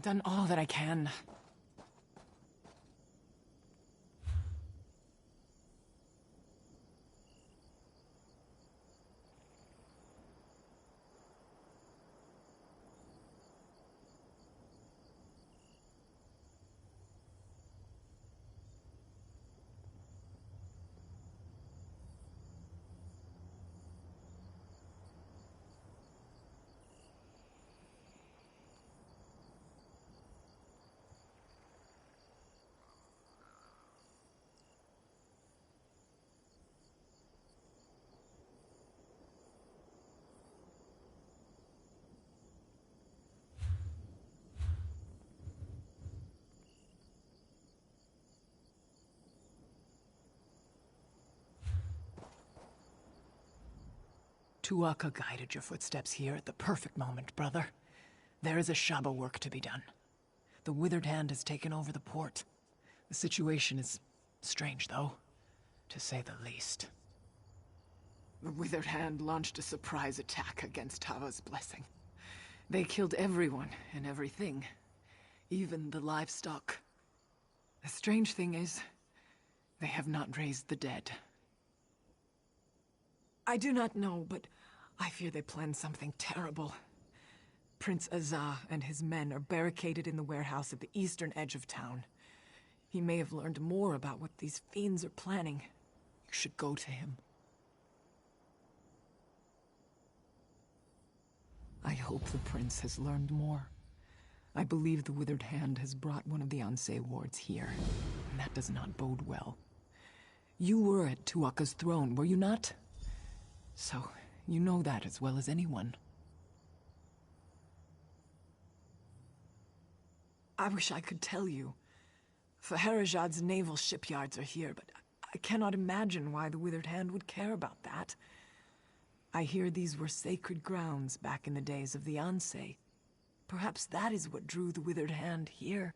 done all that I can. Tuatha guided your footsteps here at the perfect moment, brother. There is a Shaba work to be done. The Withered Hand has taken over the port. The situation is strange, though, to say the least. The Withered Hand launched a surprise attack against Tava's blessing. They killed everyone and everything, even the livestock. The strange thing is, they have not raised the dead. I do not know, but I fear they planned something terrible. Prince Azah and his men are barricaded in the warehouse at the eastern edge of town. He may have learned more about what these fiends are planning. You should go to him. I hope the prince has learned more. I believe the Withered Hand has brought one of the Ansei wards here, and that does not bode well. You were at Tuatha's throne, were you not? So, you know that as well as anyone. I wish I could tell you. Faharajad's naval shipyards are here, but I cannot imagine why the Withered Hand would care about that. I hear these were sacred grounds back in the days of the Ansei. Perhaps that is what drew the Withered Hand here.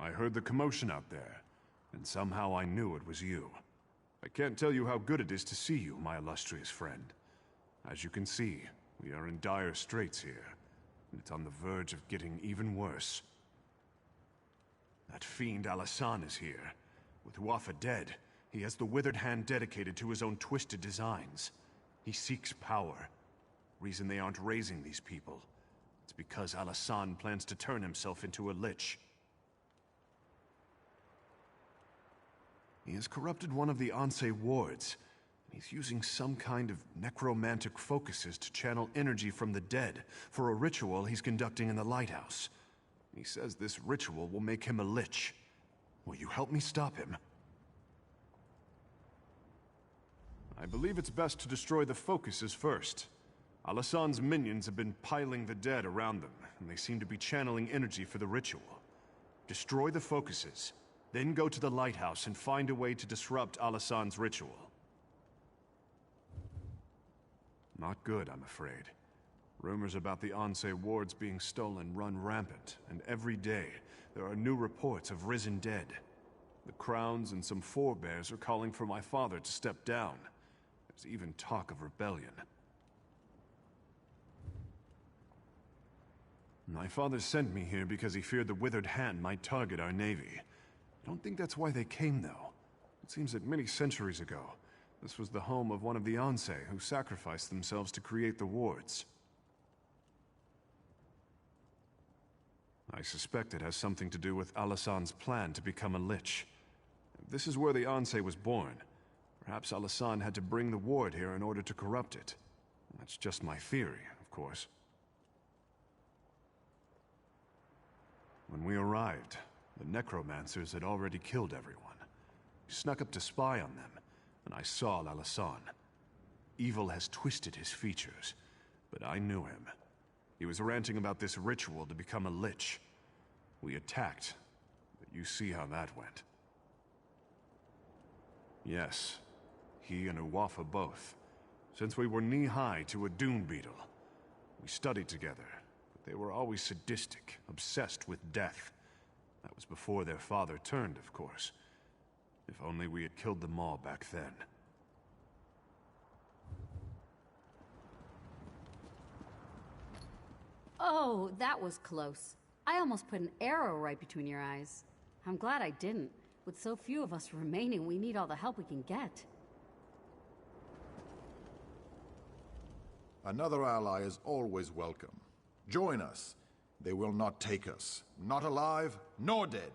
I heard the commotion out there, and somehow I knew it was you. I can't tell you how good it is to see you, my illustrious friend. As you can see, we are in dire straits here, and it's on the verge of getting even worse. That fiend Alasan is here. With Wafa dead, he has the withered hand dedicated to his own twisted designs. He seeks power. Reason they aren't raising these people. It's because Alasan plans to turn himself into a lich. He has corrupted one of the Ansei wards, and he's using some kind of necromantic focuses to channel energy from the dead for a ritual he's conducting in the lighthouse. He says this ritual will make him a lich. Will you help me stop him? I believe it's best to destroy the focuses first. Alasan's minions have been piling the dead around them, and they seem to be channeling energy for the ritual. Destroy the focuses, then go to the lighthouse and find a way to disrupt Alasan's ritual. Not good, I'm afraid. Rumors about the Ansei wards being stolen run rampant, and every day there are new reports of risen dead. The crowns and some forebears are calling for my father to step down. There's even talk of rebellion. My father sent me here because he feared the Withered Hand might target our navy. I don't think that's why they came, though. It seems that many centuries ago, this was the home of one of the Ansei who sacrificed themselves to create the wards. I suspect it has something to do with Alasan's plan to become a lich. If this is where the Ansei was born, perhaps Alasan had to bring the ward here in order to corrupt it. That's just my theory, of course. When we arrived, the necromancers had already killed everyone. We snuck up to spy on them, and I saw Alasan. Evil has twisted his features, but I knew him. He was ranting about this ritual to become a lich. We attacked, but you see how that went. Yes, he and Uwafa both. Since we were knee-high to a dune beetle. We studied together, but they were always sadistic, obsessed with death. That was before their father turned, of course. If only we had killed them all back then. Oh, that was close. I almost put an arrow right between your eyes. I'm glad I didn't. With so few of us remaining, we need all the help we can get. Another ally is always welcome. Join us. They will not take us. Not alive, nor dead.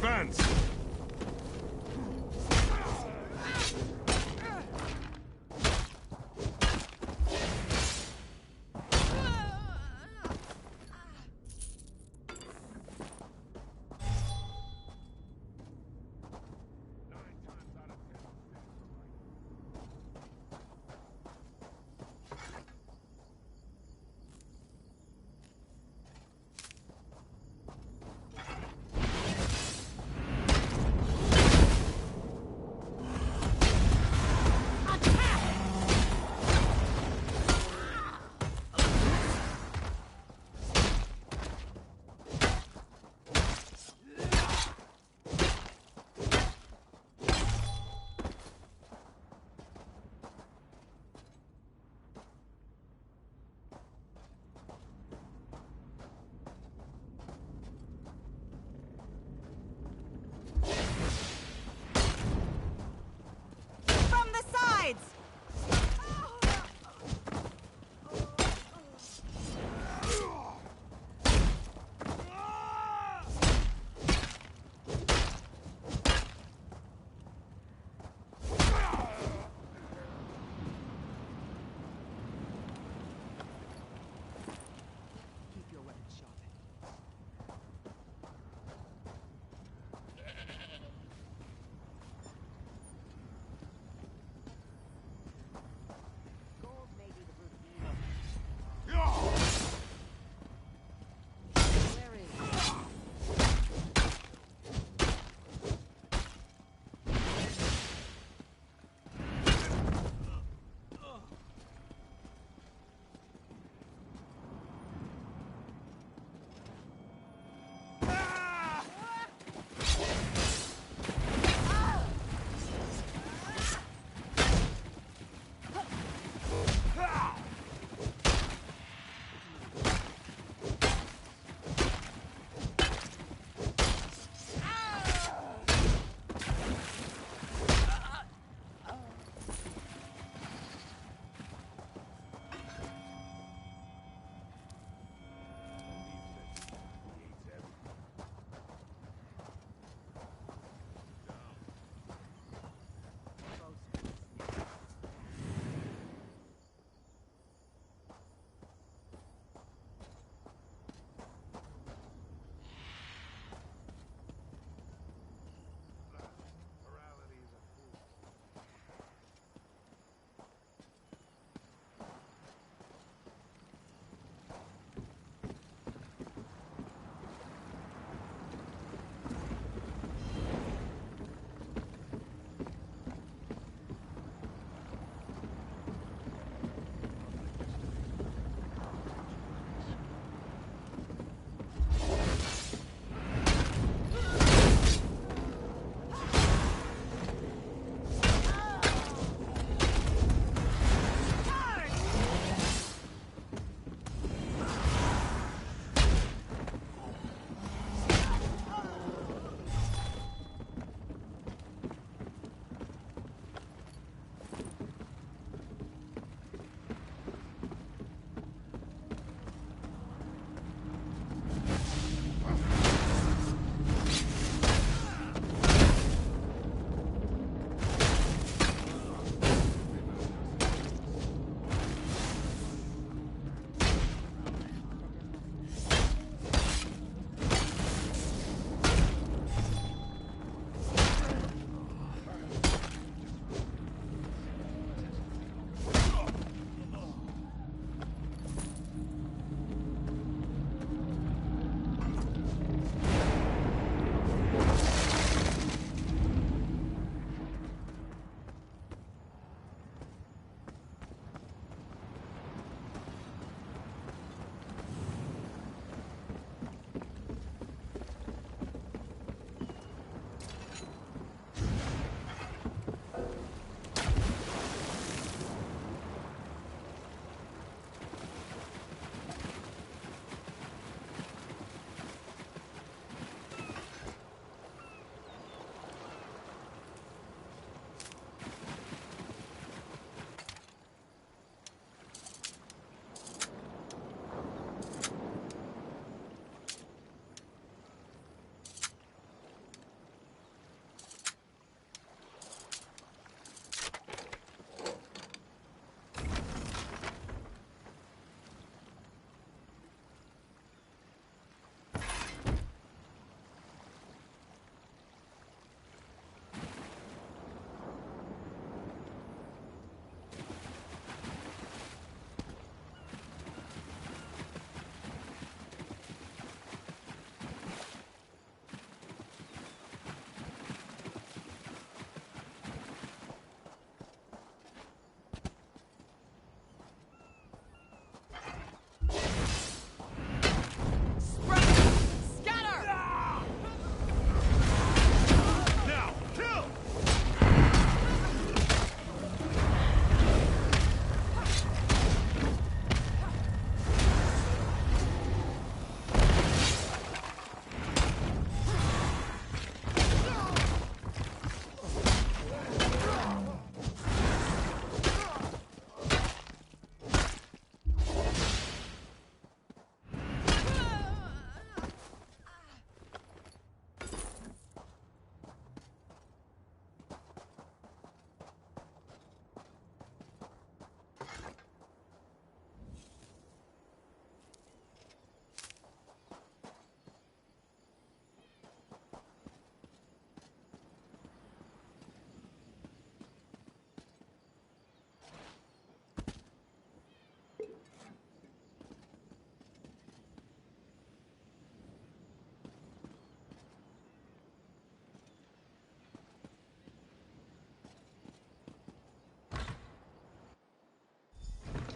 Advance!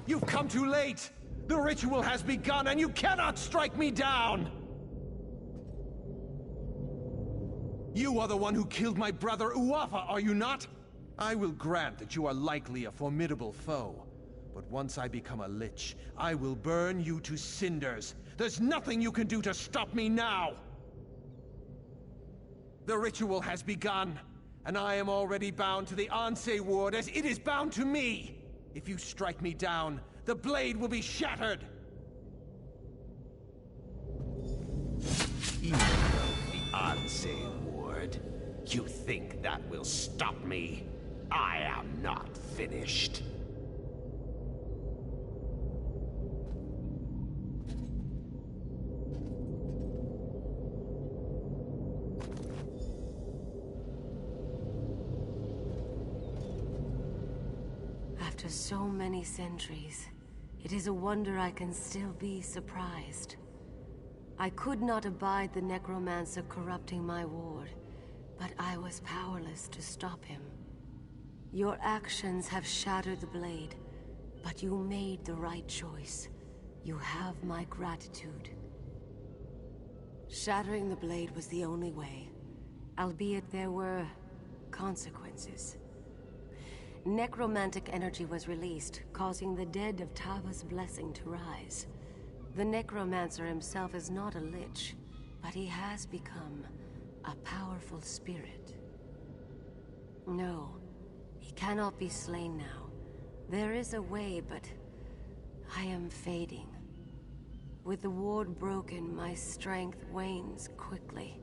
You've come too late! The ritual has begun, and you cannot strike me down! You are the one who killed my brother Uafa, are you not? I will grant that you are likely a formidable foe. But once I become a lich, I will burn you to cinders. There's nothing you can do to stop me now! The ritual has begun, and I am already bound to the Anse ward as it is bound to me! If you strike me down, the blade will be shattered! You know the Anse ward. You think that will stop me? I am not finished. After so many centuries, it is a wonder I can still be surprised. I could not abide the necromancer corrupting my ward, but I was powerless to stop him. Your actions have shattered the blade, but you made the right choice. You have my gratitude. Shattering the blade was the only way, albeit there were consequences. Necromantic energy was released, causing the dead of Tava's blessing to rise. The necromancer himself is not a lich, but he has become a powerful spirit. No, he cannot be slain now. There is a way, but I am fading. With the ward broken, my strength wanes quickly.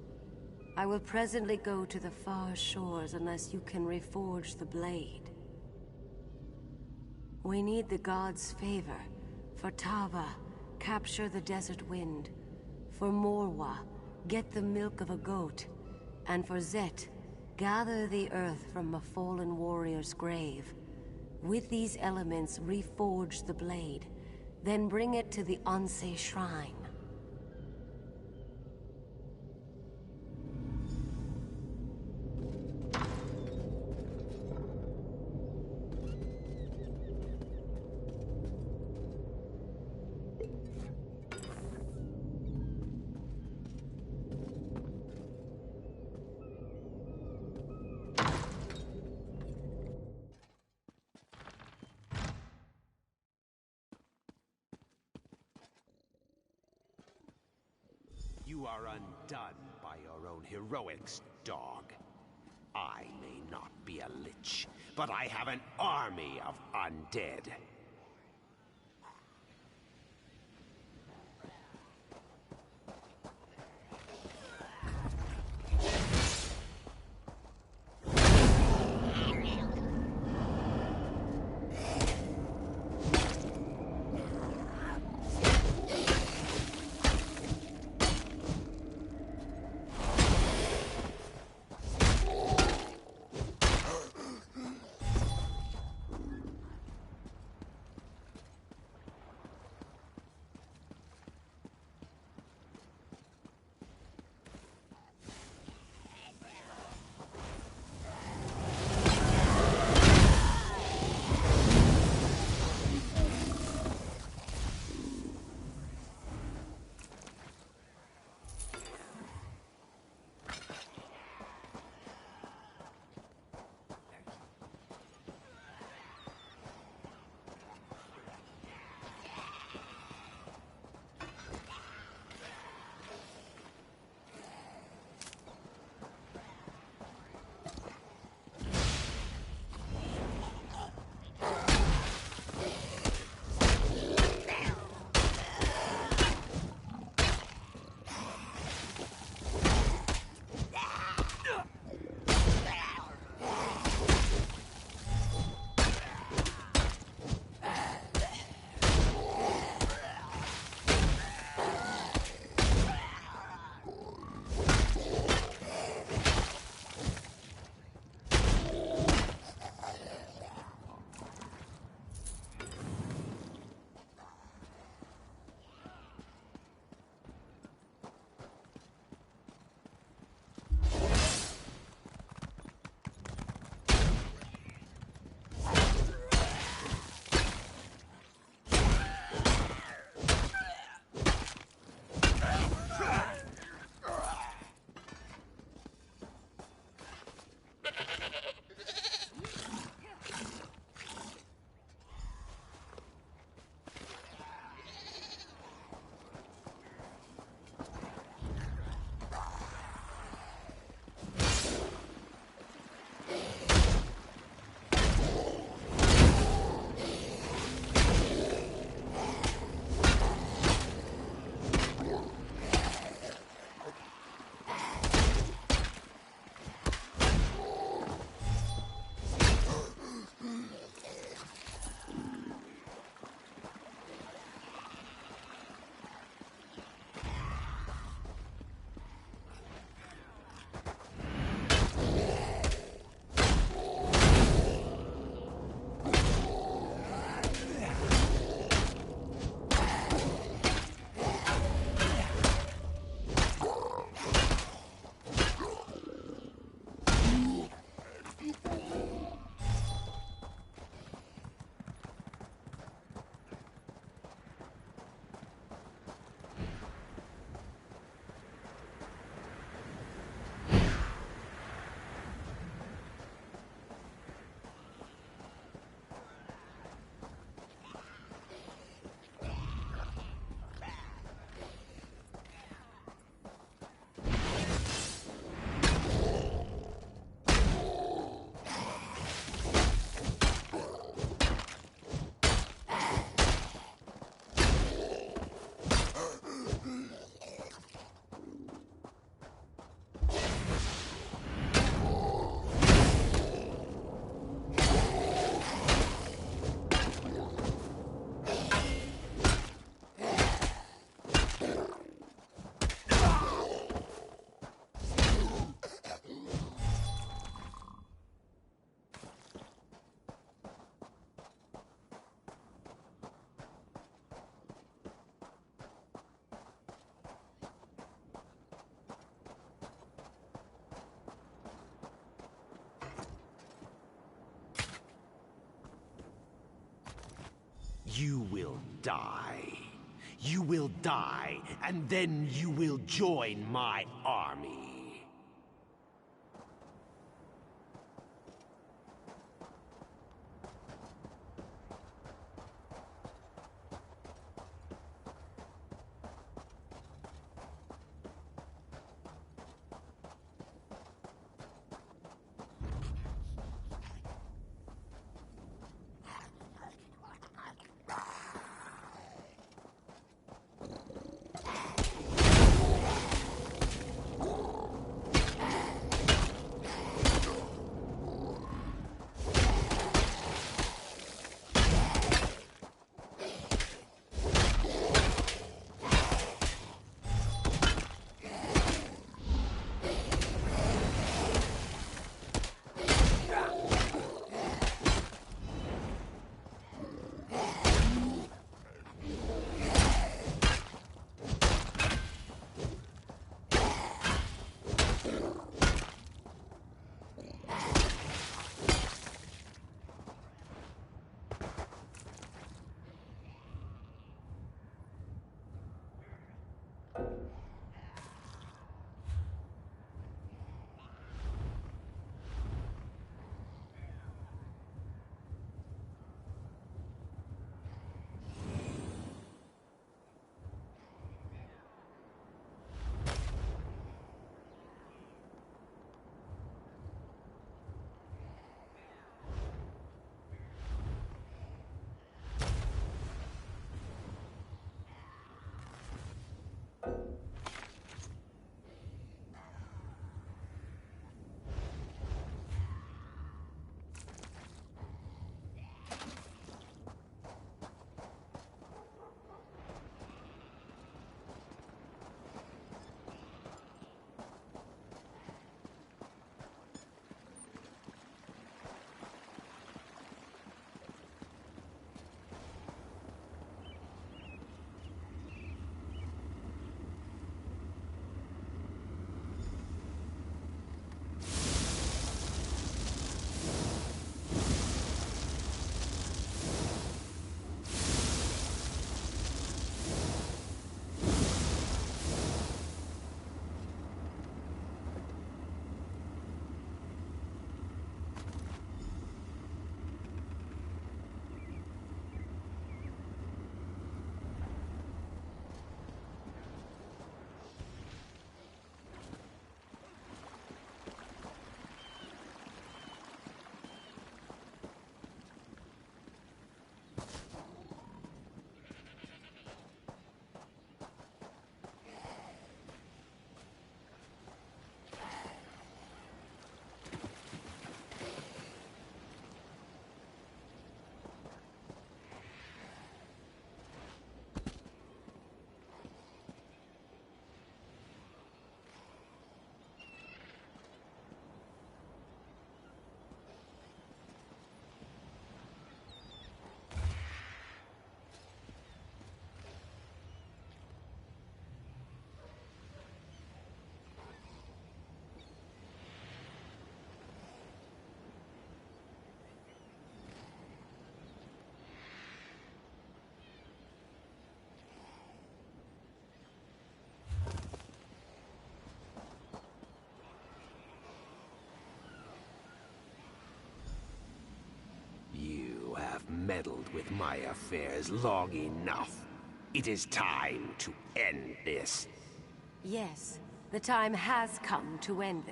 I will presently go to the far shores unless you can reforge the blade. We need the gods' favor. For Tava, capture the desert wind. For Morwa, get the milk of a goat. And for Zet, gather the earth from a fallen warrior's grave. With these elements, reforge the blade. Then bring it to the Anse shrine. You are undone by your own heroics, dog. I may not be a lich, but I have an army of undead. You will die. You will die, and then you will join my army. Meddled with my affairs long enough. It is time to end this. Yes, the time has come to end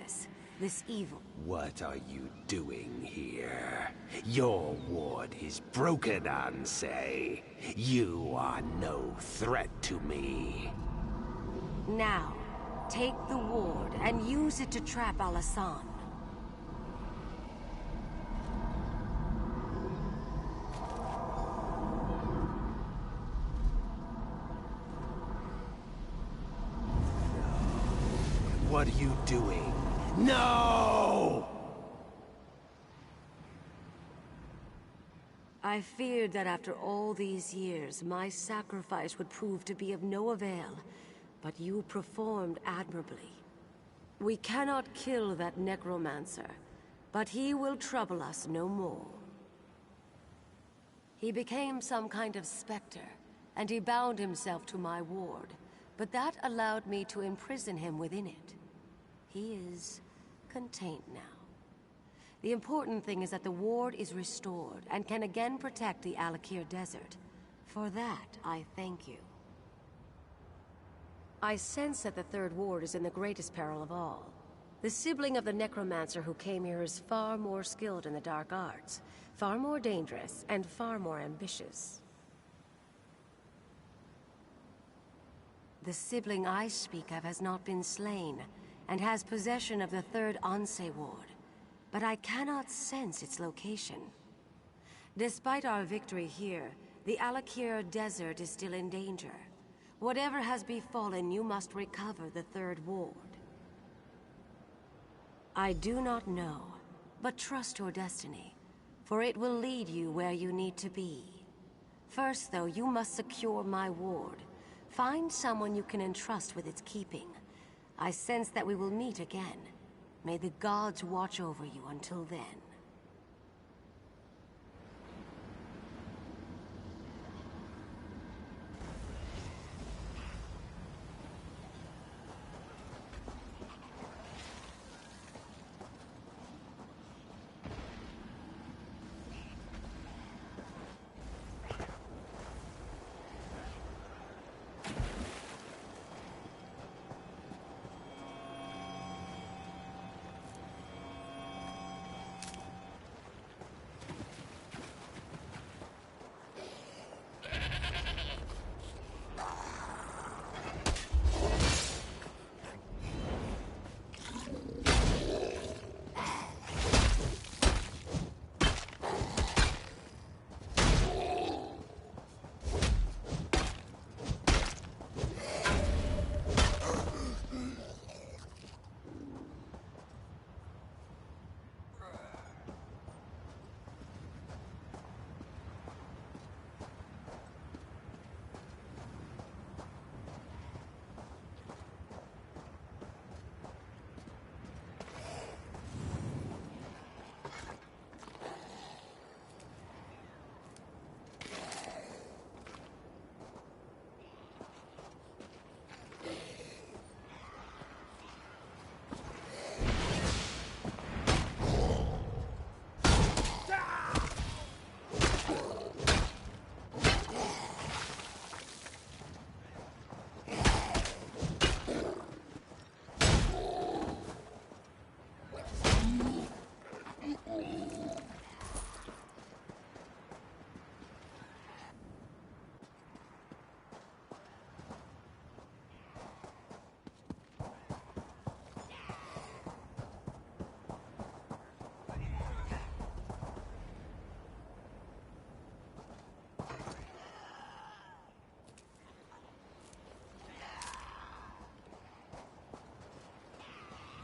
this evil. What are you doing here? Your ward is broken, Ansei. You are no threat to me. Now, take the ward and use it to trap Alasan. What are you doing? No! I feared that after all these years, my sacrifice would prove to be of no avail, but you performed admirably. We cannot kill that necromancer, but he will trouble us no more. He became some kind of specter, and he bound himself to my ward, but that allowed me to imprison him within it. He is contained now. The important thing is that the ward is restored and can again protect the Alik'r Desert. For that, I thank you. I sense that the Third Ward is in the greatest peril of all. The sibling of the necromancer who came here is far more skilled in the dark arts, far more dangerous, and far more ambitious. The sibling I speak of has not been slain, and has possession of the Third Onse Ward, but I cannot sense its location. Despite our victory here, the Alik'r Desert is still in danger. Whatever has befallen, you must recover the Third Ward. I do not know, but trust your destiny, for it will lead you where you need to be. First, though, you must secure my ward. Find someone you can entrust with its keeping. I sense that we will meet again. May the gods watch over you until then.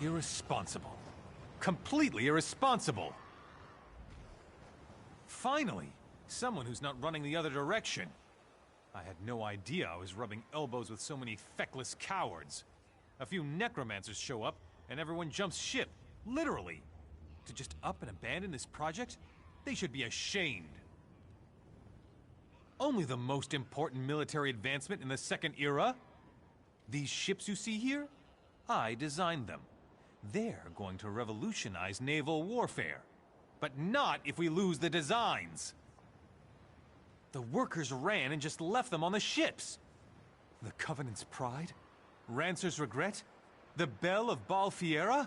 Irresponsible. Completely irresponsible. Finally, someone who's not running the other direction. I had no idea I was rubbing elbows with so many feckless cowards. A few necromancers show up, and everyone jumps ship. Literally. To just up and abandon this project? They should be ashamed. Only the most important military advancement in the Second Era? These ships you see here? I designed them. They're going to revolutionize naval warfare. But not if we lose the designs. The workers ran and just left them on the ships. The Covenant's pride? Rancer's regret? The Bell of Balfiera?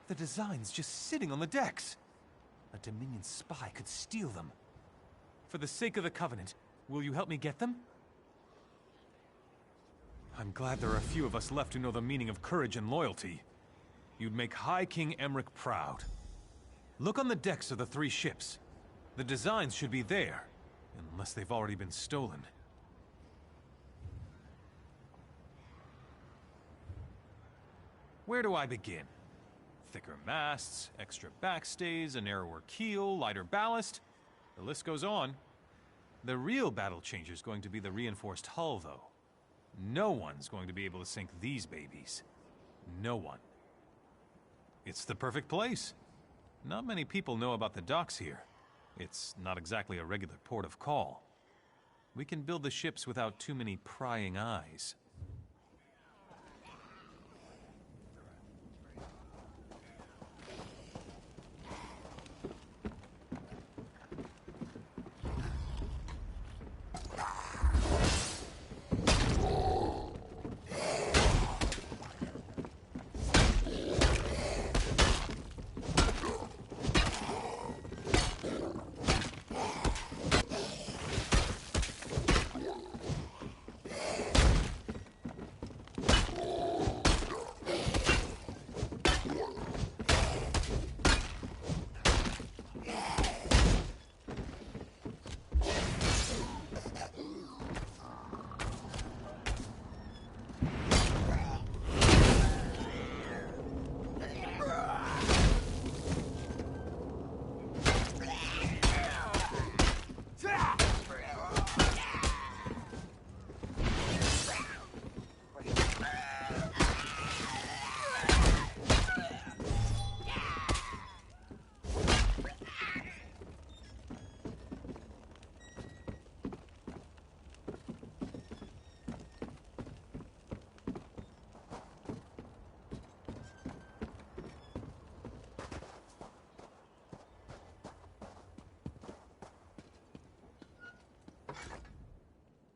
The designs just sitting on the decks. A Dominion spy could steal them. For the sake of the Covenant, will you help me get them? I'm glad there are a few of us left who know the meaning of courage and loyalty. You'd make High King Emmerich proud. Look on the decks of the 3 ships. The designs should be there, unless they've already been stolen. Where do I begin? Thicker masts, extra backstays, a narrower keel, lighter ballast. The list goes on. The real battle changer is going to be the reinforced hull, though. No one's going to be able to sink these babies. No one. It's the perfect place. Not many people know about the docks here. It's not exactly a regular port of call. We can build the ships without too many prying eyes.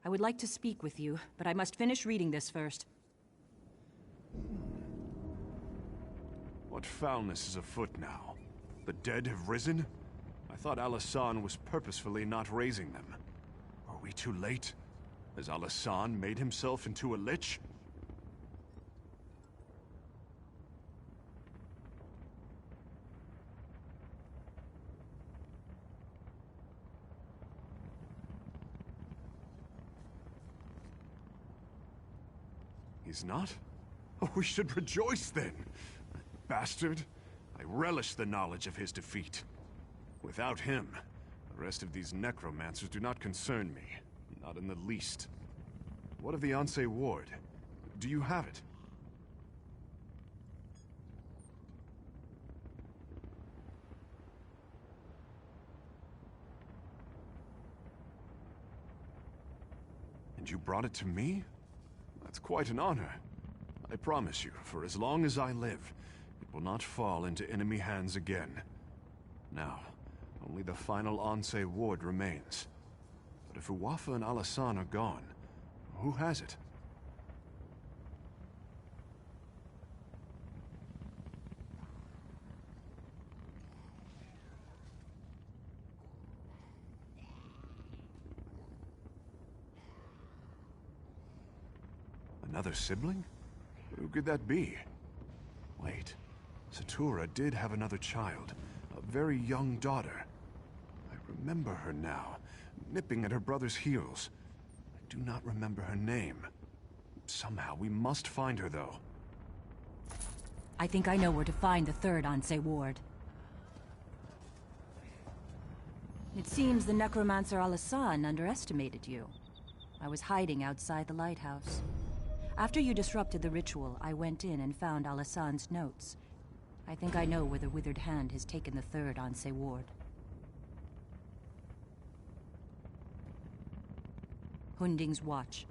I would like to speak with you, but I must finish reading this first. What foulness is afoot now? The dead have risen? I thought Alasan was purposefully not raising them. Are we too late? Has Alasan made himself into a lich? He's not? Oh, we should rejoice then! That bastard! I relish the knowledge of his defeat. Without him, the rest of these necromancers do not concern me. Not in the least. What of the Anse Ward? Do you have it? And you brought it to me? That's quite an honor. I promise you, for as long as I live, it will not fall into enemy hands again. Now, only the final Anse Ward remains. But if Uwafa and Alasan are gone, who has it? Another sibling? Who could that be? Wait, Satura did have another child, a very young daughter. I remember her now, nipping at her brother's heels. I do not remember her name. Somehow we must find her, though. I think I know where to find the third Anse Ward. It seems the necromancer Alasan underestimated you. I was hiding outside the lighthouse. After you disrupted the ritual, I went in and found Alasan's notes. I think I know where the Withered Hand has taken the third Anse Ward. Hunding's watch.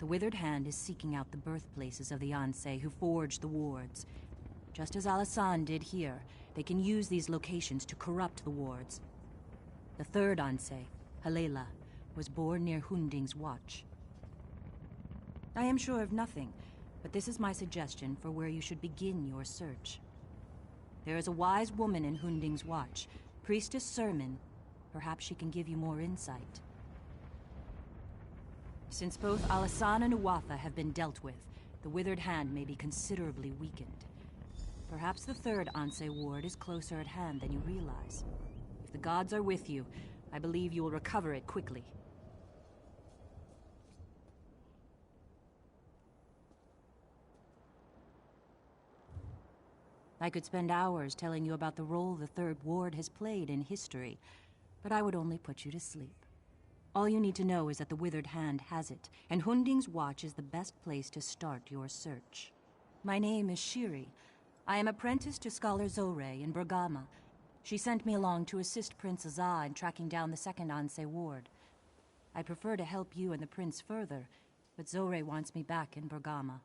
The Withered Hand is seeking out the birthplaces of the Anse who forged the wards. Just as Alasan did here, they can use these locations to corrupt the wards. The third Anse, Halela, was born near Hunding's watch. I am sure of nothing, but this is my suggestion for where you should begin your search. There is a wise woman in Hunding's watch, Priestess Sermon. Perhaps she can give you more insight. Since both Alasan and Uwafa have been dealt with, the Withered Hand may be considerably weakened. Perhaps the third Anse Ward is closer at hand than you realize. If the gods are with you, I believe you will recover it quickly. I could spend hours telling you about the role the Third Ward has played in history, but I would only put you to sleep. All you need to know is that the Withered Hand has it, and Hunding's watch is the best place to start your search. My name is Shiri. I am apprenticed to Scholar Zorre in Bergama. She sent me along to assist Prince Azah in tracking down the second Anseh ward. I'd prefer to help you and the prince further, but Zorre wants me back in Bergama.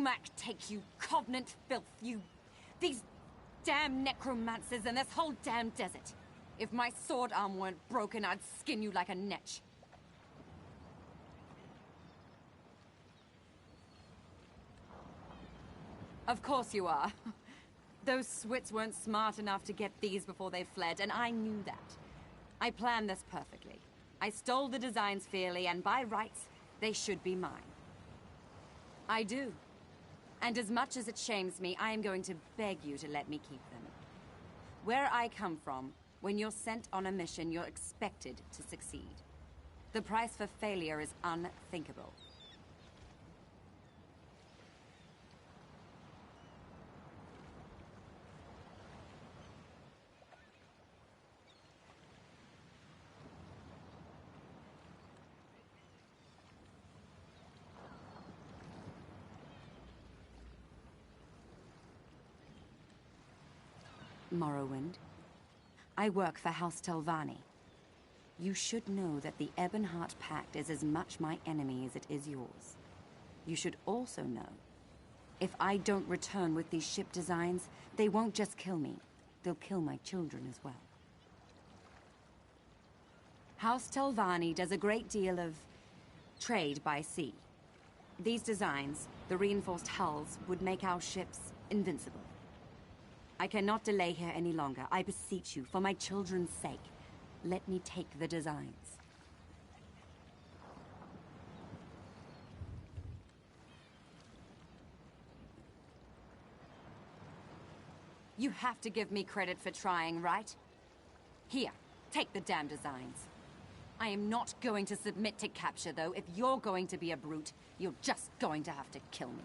smack take, you Covenant filth, you... These damn necromancers and this whole damn desert. If my sword arm weren't broken, I'd skin you like a netch. Of course you are. Those Swits weren't smart enough to get these before they fled, and I knew that. I planned this perfectly. I stole the designs fairly, and by rights, they should be mine. I do. And as much as it shames me, I am going to beg you to let me keep them. Where I come from, when you're sent on a mission, you're expected to succeed. The price for failure is unthinkable. Morrowind. I work for House Telvanni. You should know that the Ebonheart Pact is as much my enemy as it is yours. You should also know, if I don't return with these ship designs, they won't just kill me, they'll kill my children as well. House Telvanni does a great deal of trade by sea. These designs, the reinforced hulls, would make our ships invincible. I cannot delay here any longer. I beseech you, for my children's sake, let me take the designs. You have to give me credit for trying, right? Here, take the damn designs. I am not going to submit to capture, though. If you're going to be a brute, you're just going to have to kill me.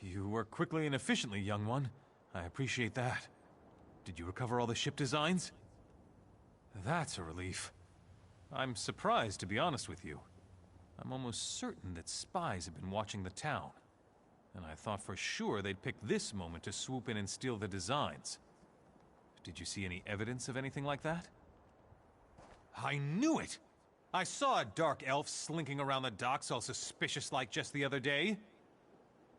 You work quickly and efficiently, young one. I appreciate that. Did you recover all the ship designs? That's a relief. I'm surprised, to be honest with you. I'm almost certain that spies have been watching the town. And I thought for sure they'd pick this moment to swoop in and steal the designs. Did you see any evidence of anything like that? I knew it! I saw a dark elf slinking around the docks all suspicious-like just the other day.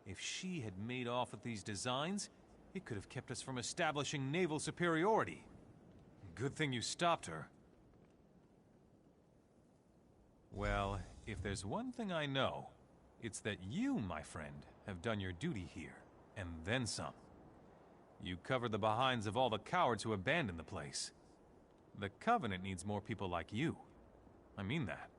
If she had made off with these designs, it could have kept us from establishing naval superiority. Good thing you stopped her. Well, if there's one thing I know, it's that you, my friend, have done your duty here, and then some. You covered the behinds of all the cowards who abandoned the place. The Covenant needs more people like you. I mean that.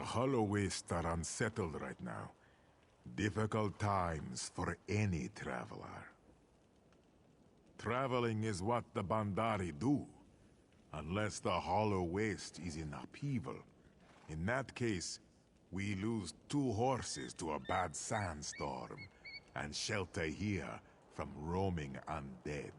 Hollow Wastes are unsettled right now. Difficult times for any traveler. Traveling is what the Bandari do, unless the Hollow Waste is in upheaval. In that case, we lose 2 horses to a bad sandstorm, and shelter here from roaming undead.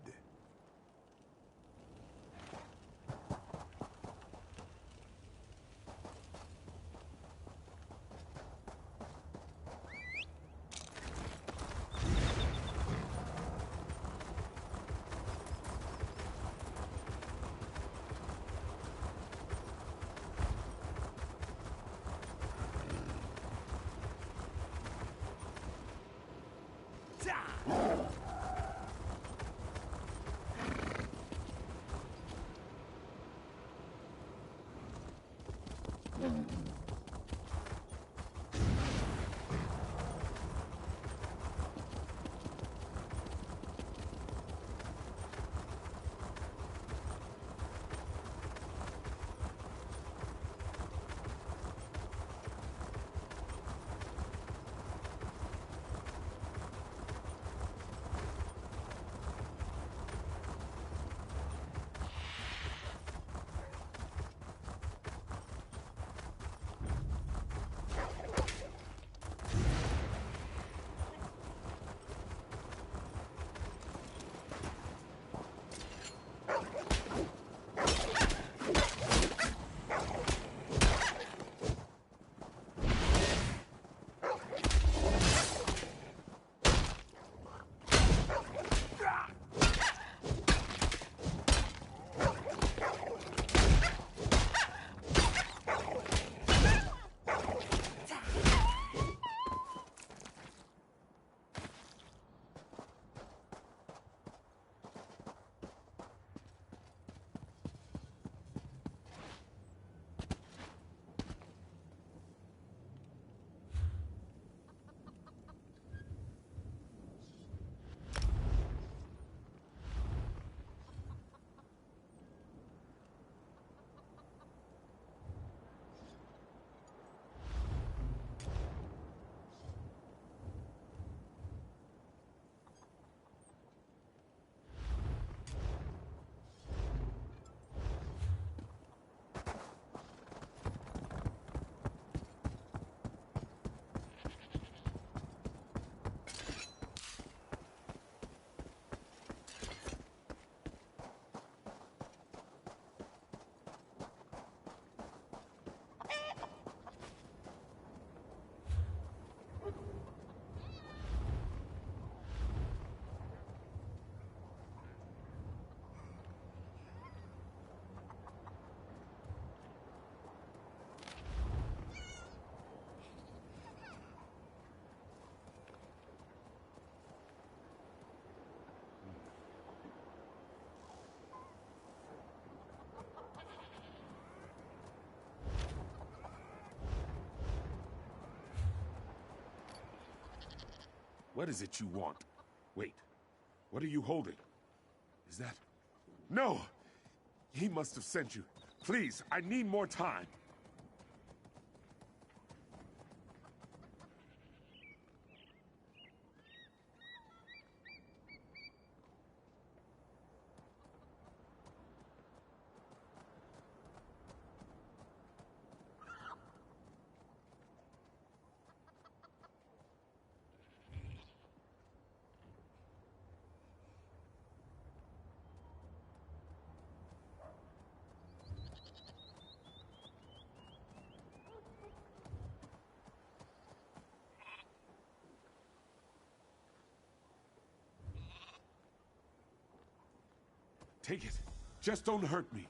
What is it you want? Wait, what are you holding? Is that... No! He must have sent you. Please, I need more time. Take it. Just don't hurt me.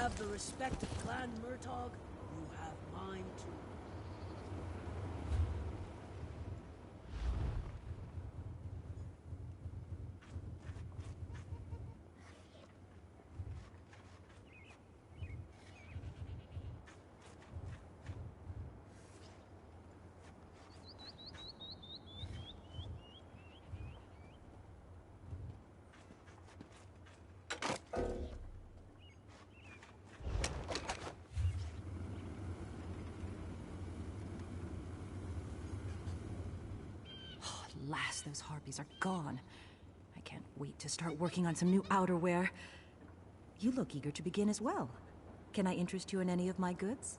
have the respect of Clan Murtagh, you have mine too. Alas, those harpies are gone. I can't wait to start working on some new outerwear. You look eager to begin as well. Can I interest you in any of my goods?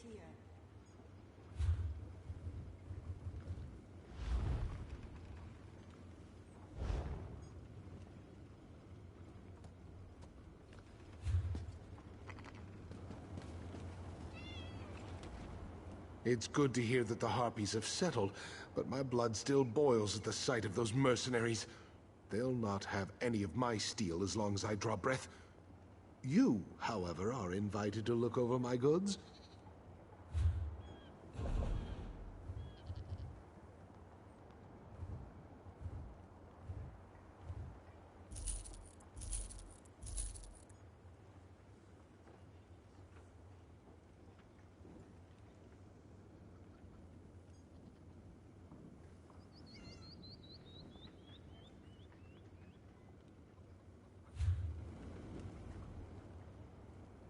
here. It's good to hear that the Harpies have settled, but my blood still boils at the sight of those mercenaries. They'll not have any of my steel as long as I draw breath. You, however, are invited to look over my goods.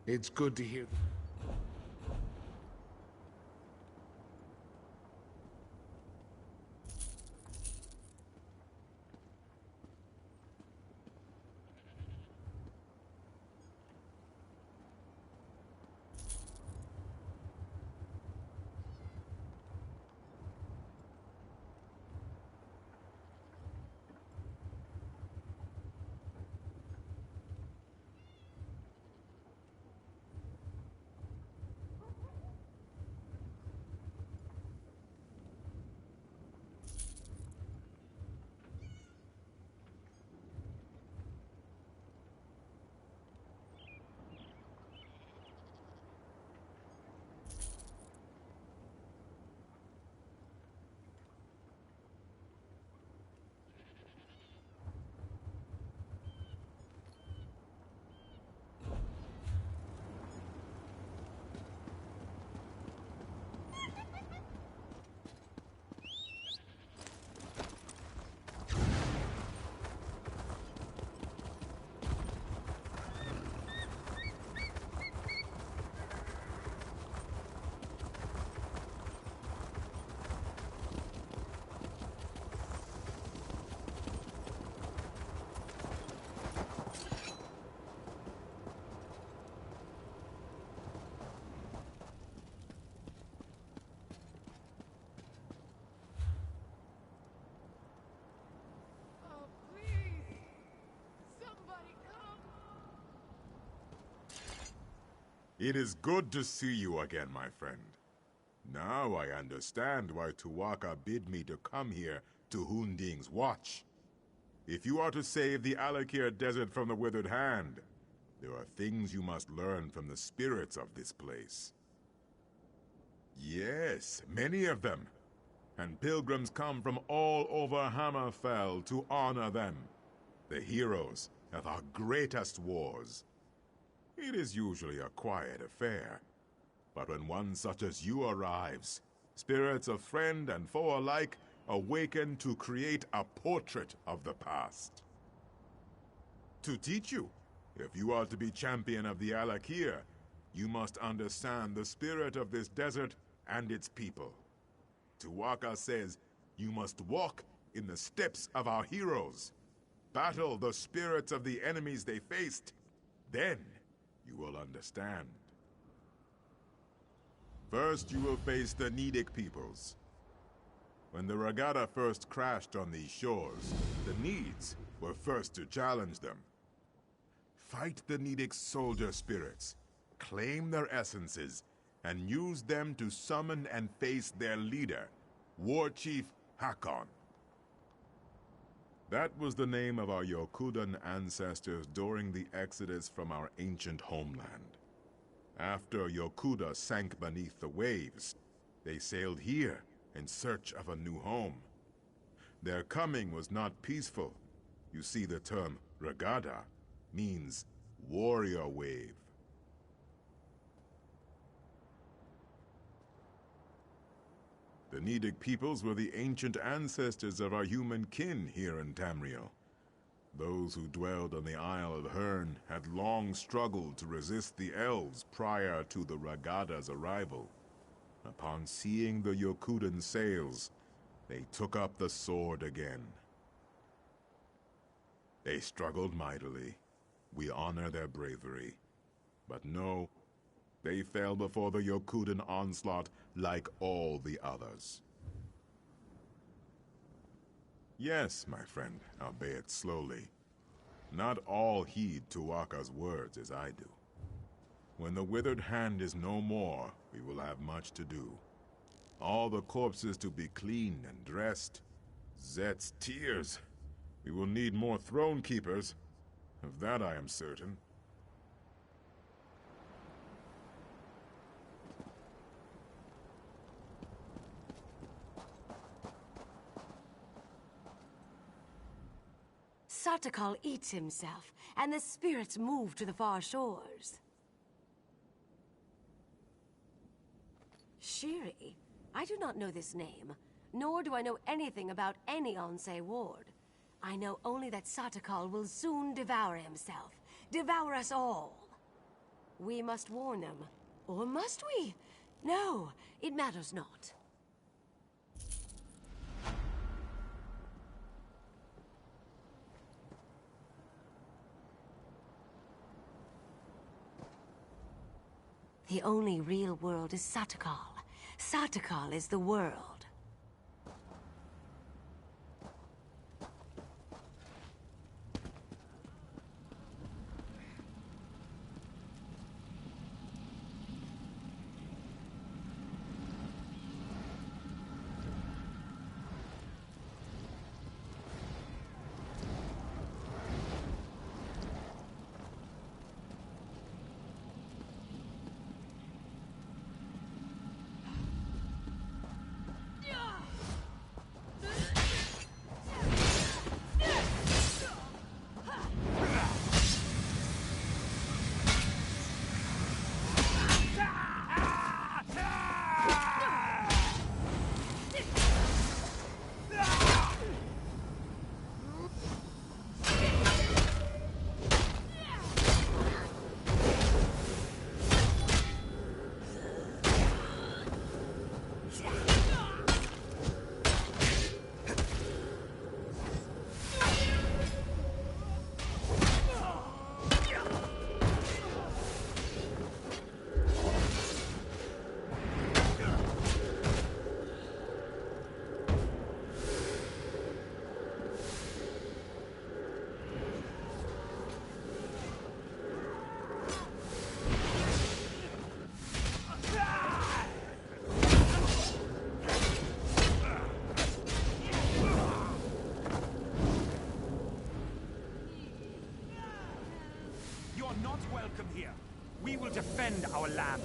It's good to hear. It is good to see you again, my friend. Now I understand why Tuwaka bid me to come here to Hunding's watch. If you are to save the Alik'r desert from the Withered Hand, there are things you must learn from the spirits of this place. Yes, many of them. And pilgrims come from all over Hammerfell to honor them, the heroes of our greatest wars. It is usually a quiet affair, but when one such as you arrives, spirits of friend and foe alike awaken to create a portrait of the past. To teach you, if you are to be champion of the Alik'r, you must understand the spirit of this desert and its people. Tuwaka says you must walk in the steps of our heroes, battle the spirits of the enemies they faced, then you will understand. First, you will face the Nedic peoples. When the Ra-Gada first crashed on these shores, the Needs were first to challenge them. Fight the Nedic soldier spirits, claim their essences, and use them to summon and face their leader, War Chief Hakon. That was the name of our Yokudan ancestors during the exodus from our ancient homeland. After Yokuda sank beneath the waves, they sailed here in search of a new home. Their coming was not peaceful. You see, the term Ra-Gada means warrior wave. The Nedic peoples were the ancient ancestors of our human kin here in Tamriel. Those who dwelled on the Isle of Hern had long struggled to resist the elves prior to the Ra-Gada's arrival. Upon seeing the Yokudan sails, they took up the sword again. They struggled mightily. We honor their bravery. But know, They fell before the Yokudan onslaught like all the others. Yes, my friend, albeit slowly. Not all heed Tuaka's words as I do. When the withered hand is no more, we will have much to do. All the corpses to be cleaned and dressed. Zet's tears. We will need more throne keepers. Of that I am certain. Satakal eats himself, and the spirits move to the far shores. Shiri? I do not know this name, nor do I know anything about any Onse ward. I know only that Satakal will soon devour himself, devour us all. We must warn them. Or must we? No, it matters not. The only real world is Satakal. Satakal is the world. Welcome here. We will defend our land.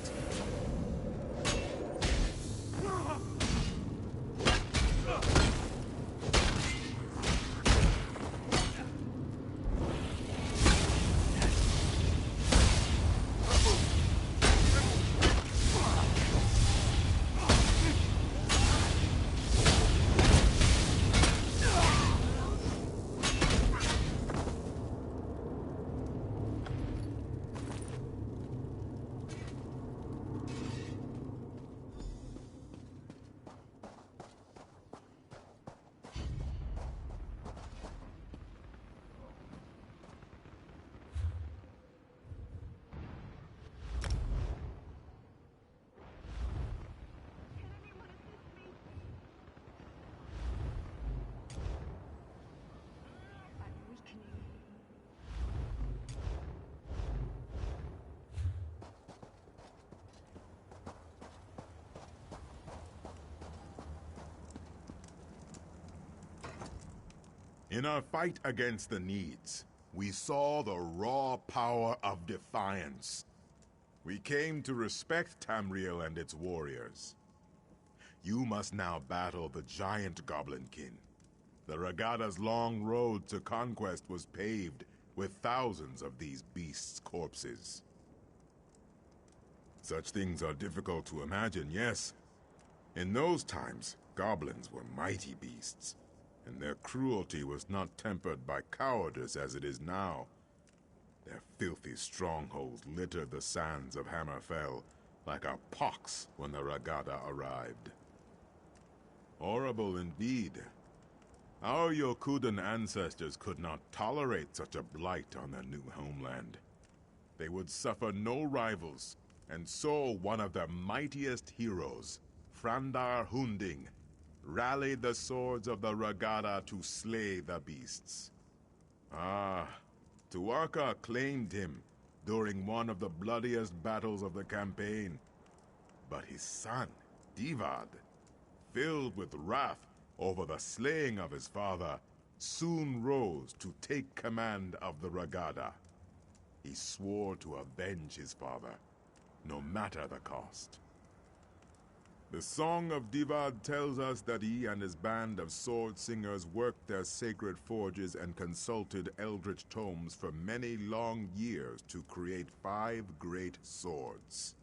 In our fight against the Needs, we saw the raw power of defiance. We came to respect Tamriel and its warriors. You must now battle the giant Goblinkin. The Ra-Gada's long road to conquest was paved with thousands of these beasts' corpses. Such things are difficult to imagine, yes. In those times, goblins were mighty beasts, and their cruelty was not tempered by cowardice as it is now. Their filthy strongholds littered the sands of Hammerfell like a pox when the Ra-Gada arrived. Horrible indeed. Our Yokudan ancestors could not tolerate such a blight on their new homeland. They would suffer no rivals, And so one of their mightiest heroes, Frandar Hunding, rallied the swords of the Ra-Gada to slay the beasts. Ah, Tuatha claimed him during one of the bloodiest battles of the campaign. But his son, Divad, filled with wrath over the slaying of his father, soon rose to take command of the Ra-Gada. He swore to avenge his father, no matter the cost. The Song of Divad tells us that he and his band of sword singers worked their sacred forges and consulted eldritch tomes for many long years to create 5 great swords.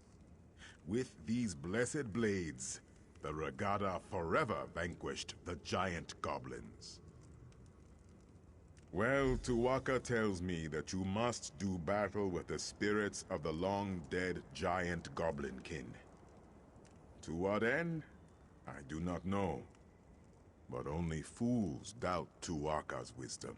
With these blessed blades, the Ra-Gada forever vanquished the giant goblins. Well, Tuatha tells me that you must do battle with the spirits of the long-dead giant goblinkin. To what end? I do not know. But only fools doubt Tuatha's wisdom.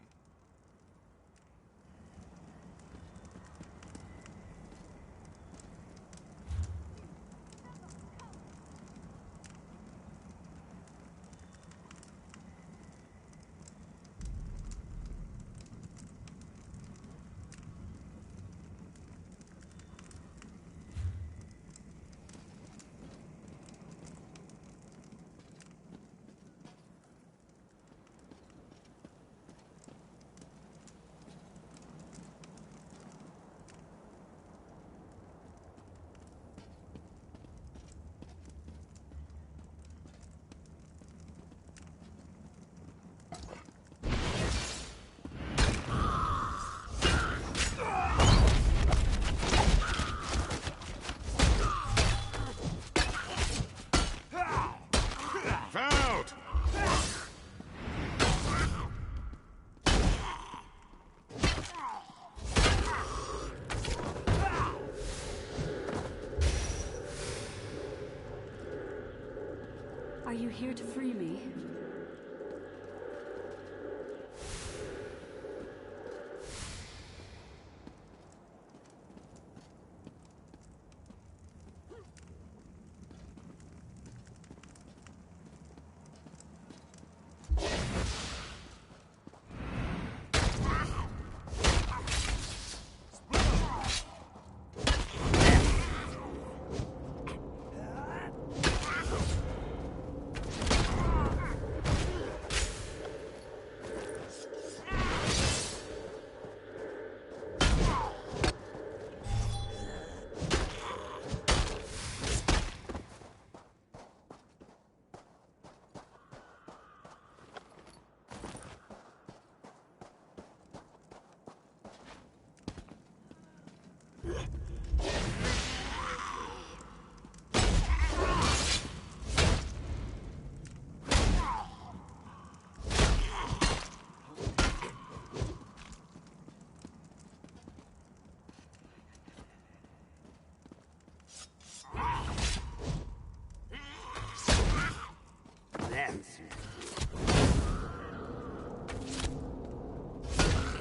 Are you here to free me?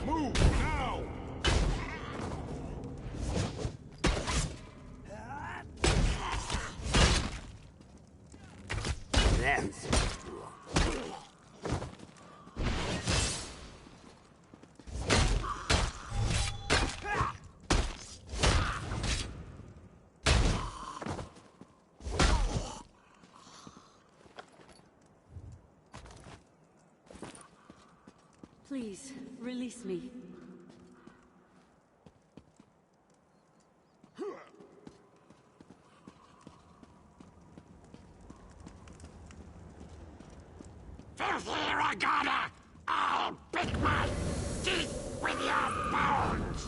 Move now! Please, release me. Filthy Ra-Gada! I'll pick my teeth with your bones!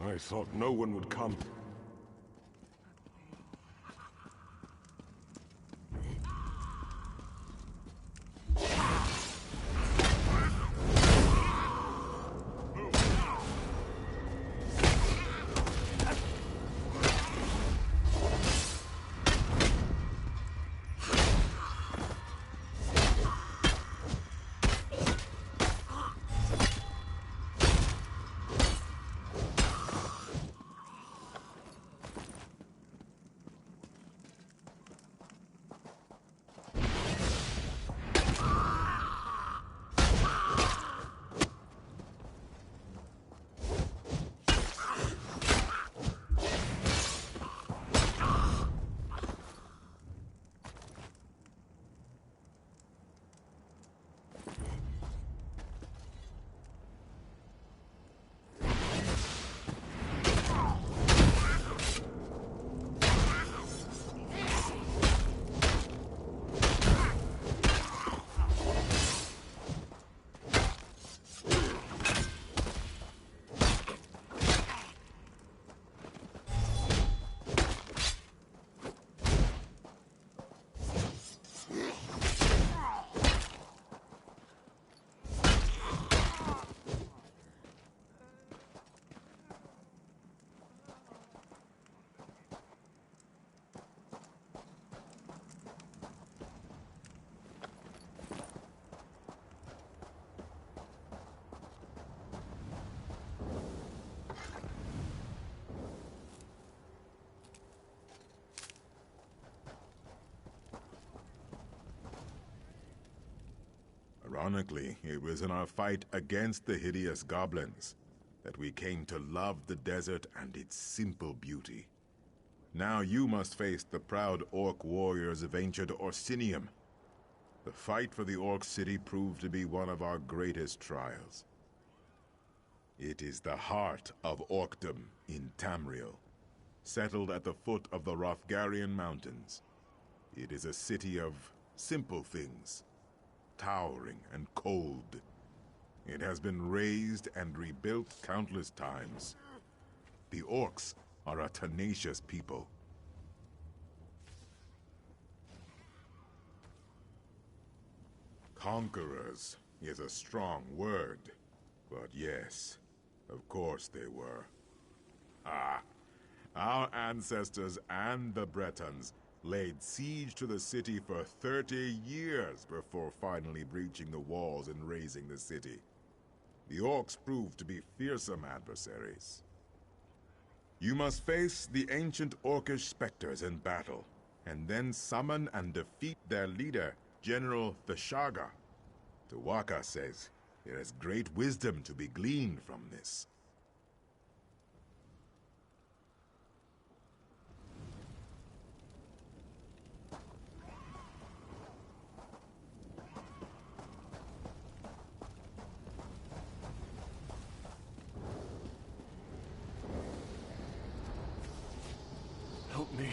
I thought no one would come. Ironically, it was in our fight against the hideous goblins that we came to love the desert and its simple beauty. Now you must face the proud orc warriors of ancient Orsinium. The fight for the orc city proved to be one of our greatest trials. It is the heart of orcdom in Tamriel, settled at the foot of the Ra-Gada mountains. It is a city of simple things, towering and cold. It has been razed and rebuilt countless times. The orcs are a tenacious people. Conquerors is a strong word, but yes, of course they were. Our ancestors and the Bretons laid siege to the city for 30 years before finally breaching the walls and razing the city. The orcs proved to be fearsome adversaries. You must face the ancient orcish specters in battle, and then summon and defeat their leader, General Tharrayya. Tawaka says there is great wisdom to be gleaned from this. Help me.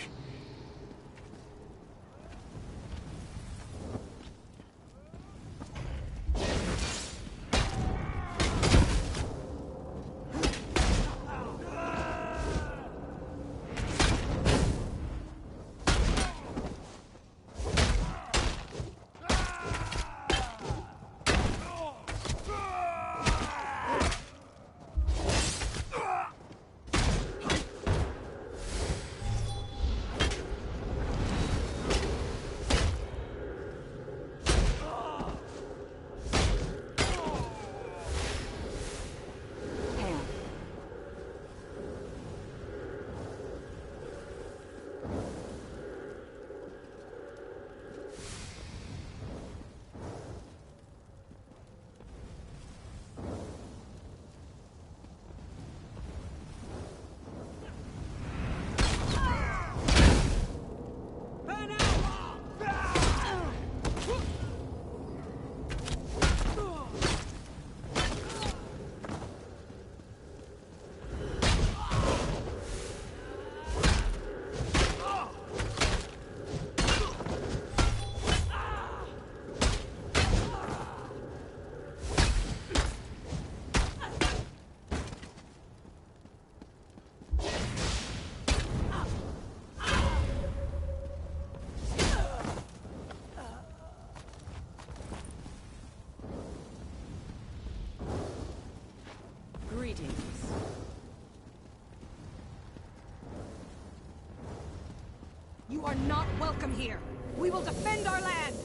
You are not welcome here. We will defend our land.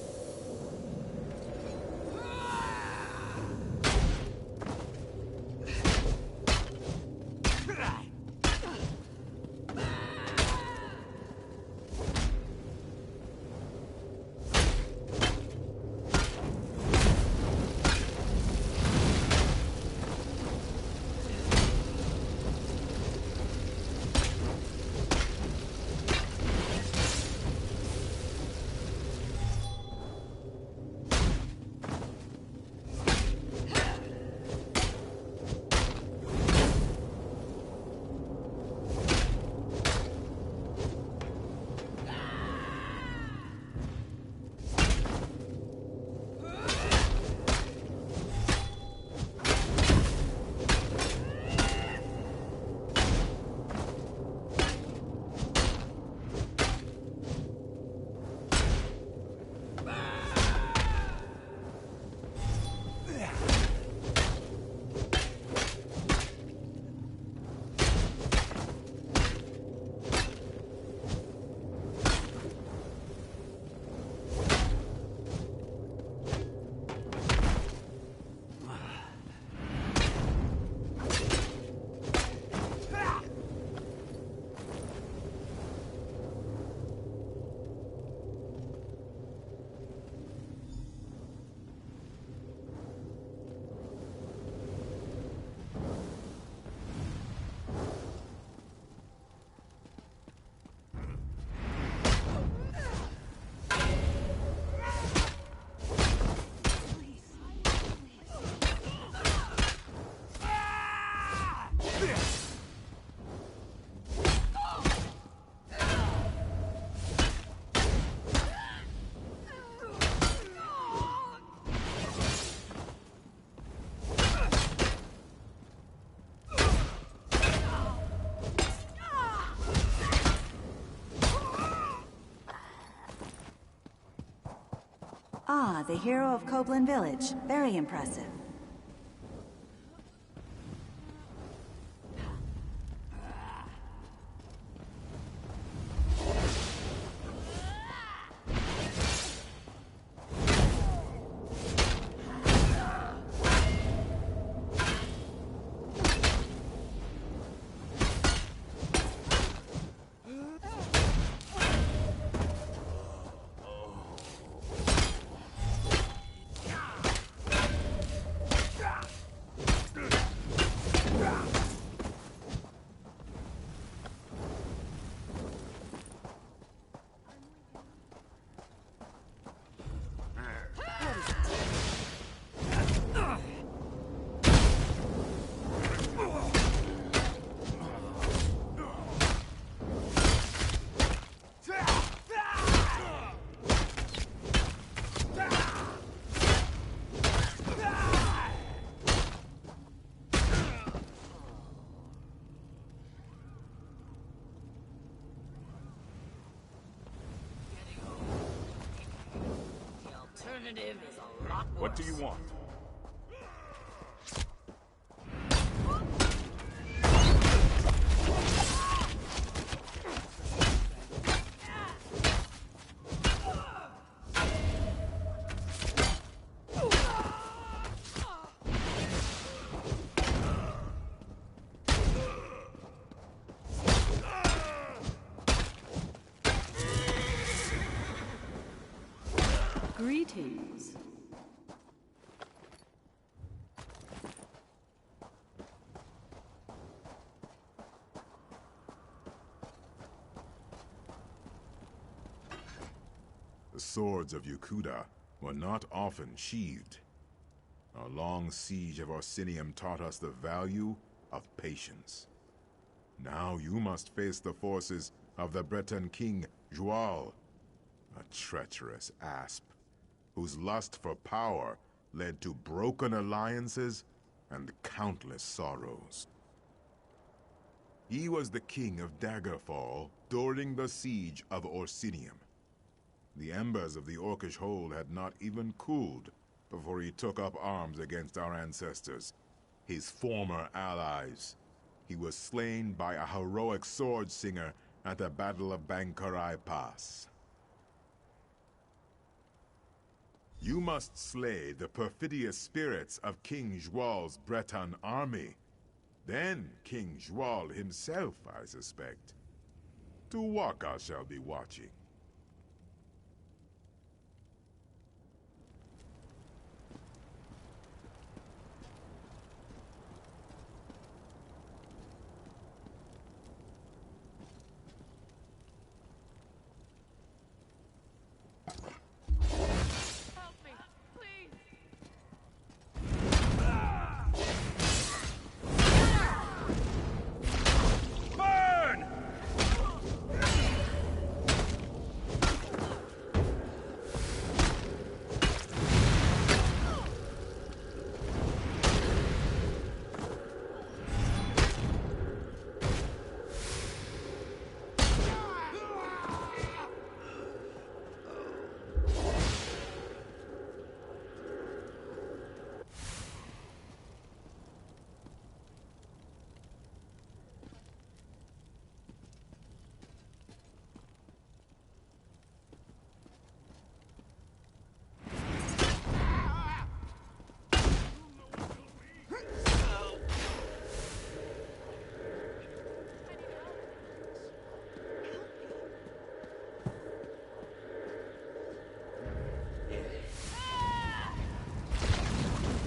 Ah, the hero of Copeland Village. Very impressive. What do you want? Greetings. The swords of Yukuda were not often sheathed. Our long siege of Orsinium taught us the value of patience. Now you must face the forces of the Breton king, Jual, a treacherous asp, whose lust for power led to broken alliances and countless sorrows. He was the king of Daggerfall during the siege of Orsinium. The embers of the Orcish hold had not even cooled before he took up arms against our ancestors, his former allies. He was slain by a heroic sword singer at the Battle of Bankarai Pass. You must slay the perfidious spirits of King Zhual's Breton army. Then King Zhual himself, I suspect. Tuwaka shall be watching.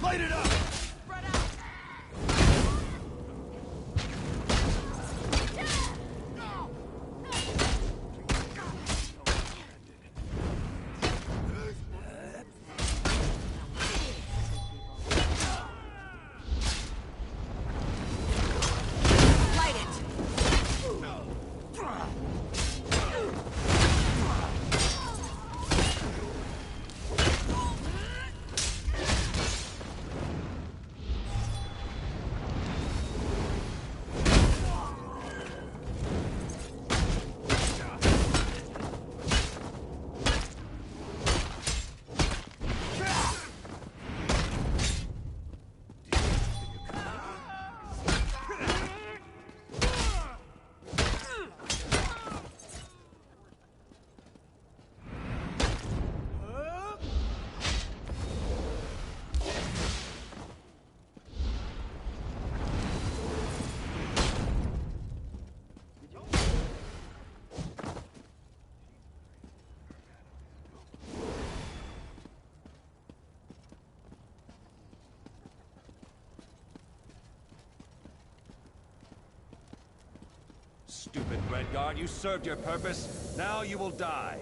Light it up! Stupid Redguard, you served your purpose. Now you will die.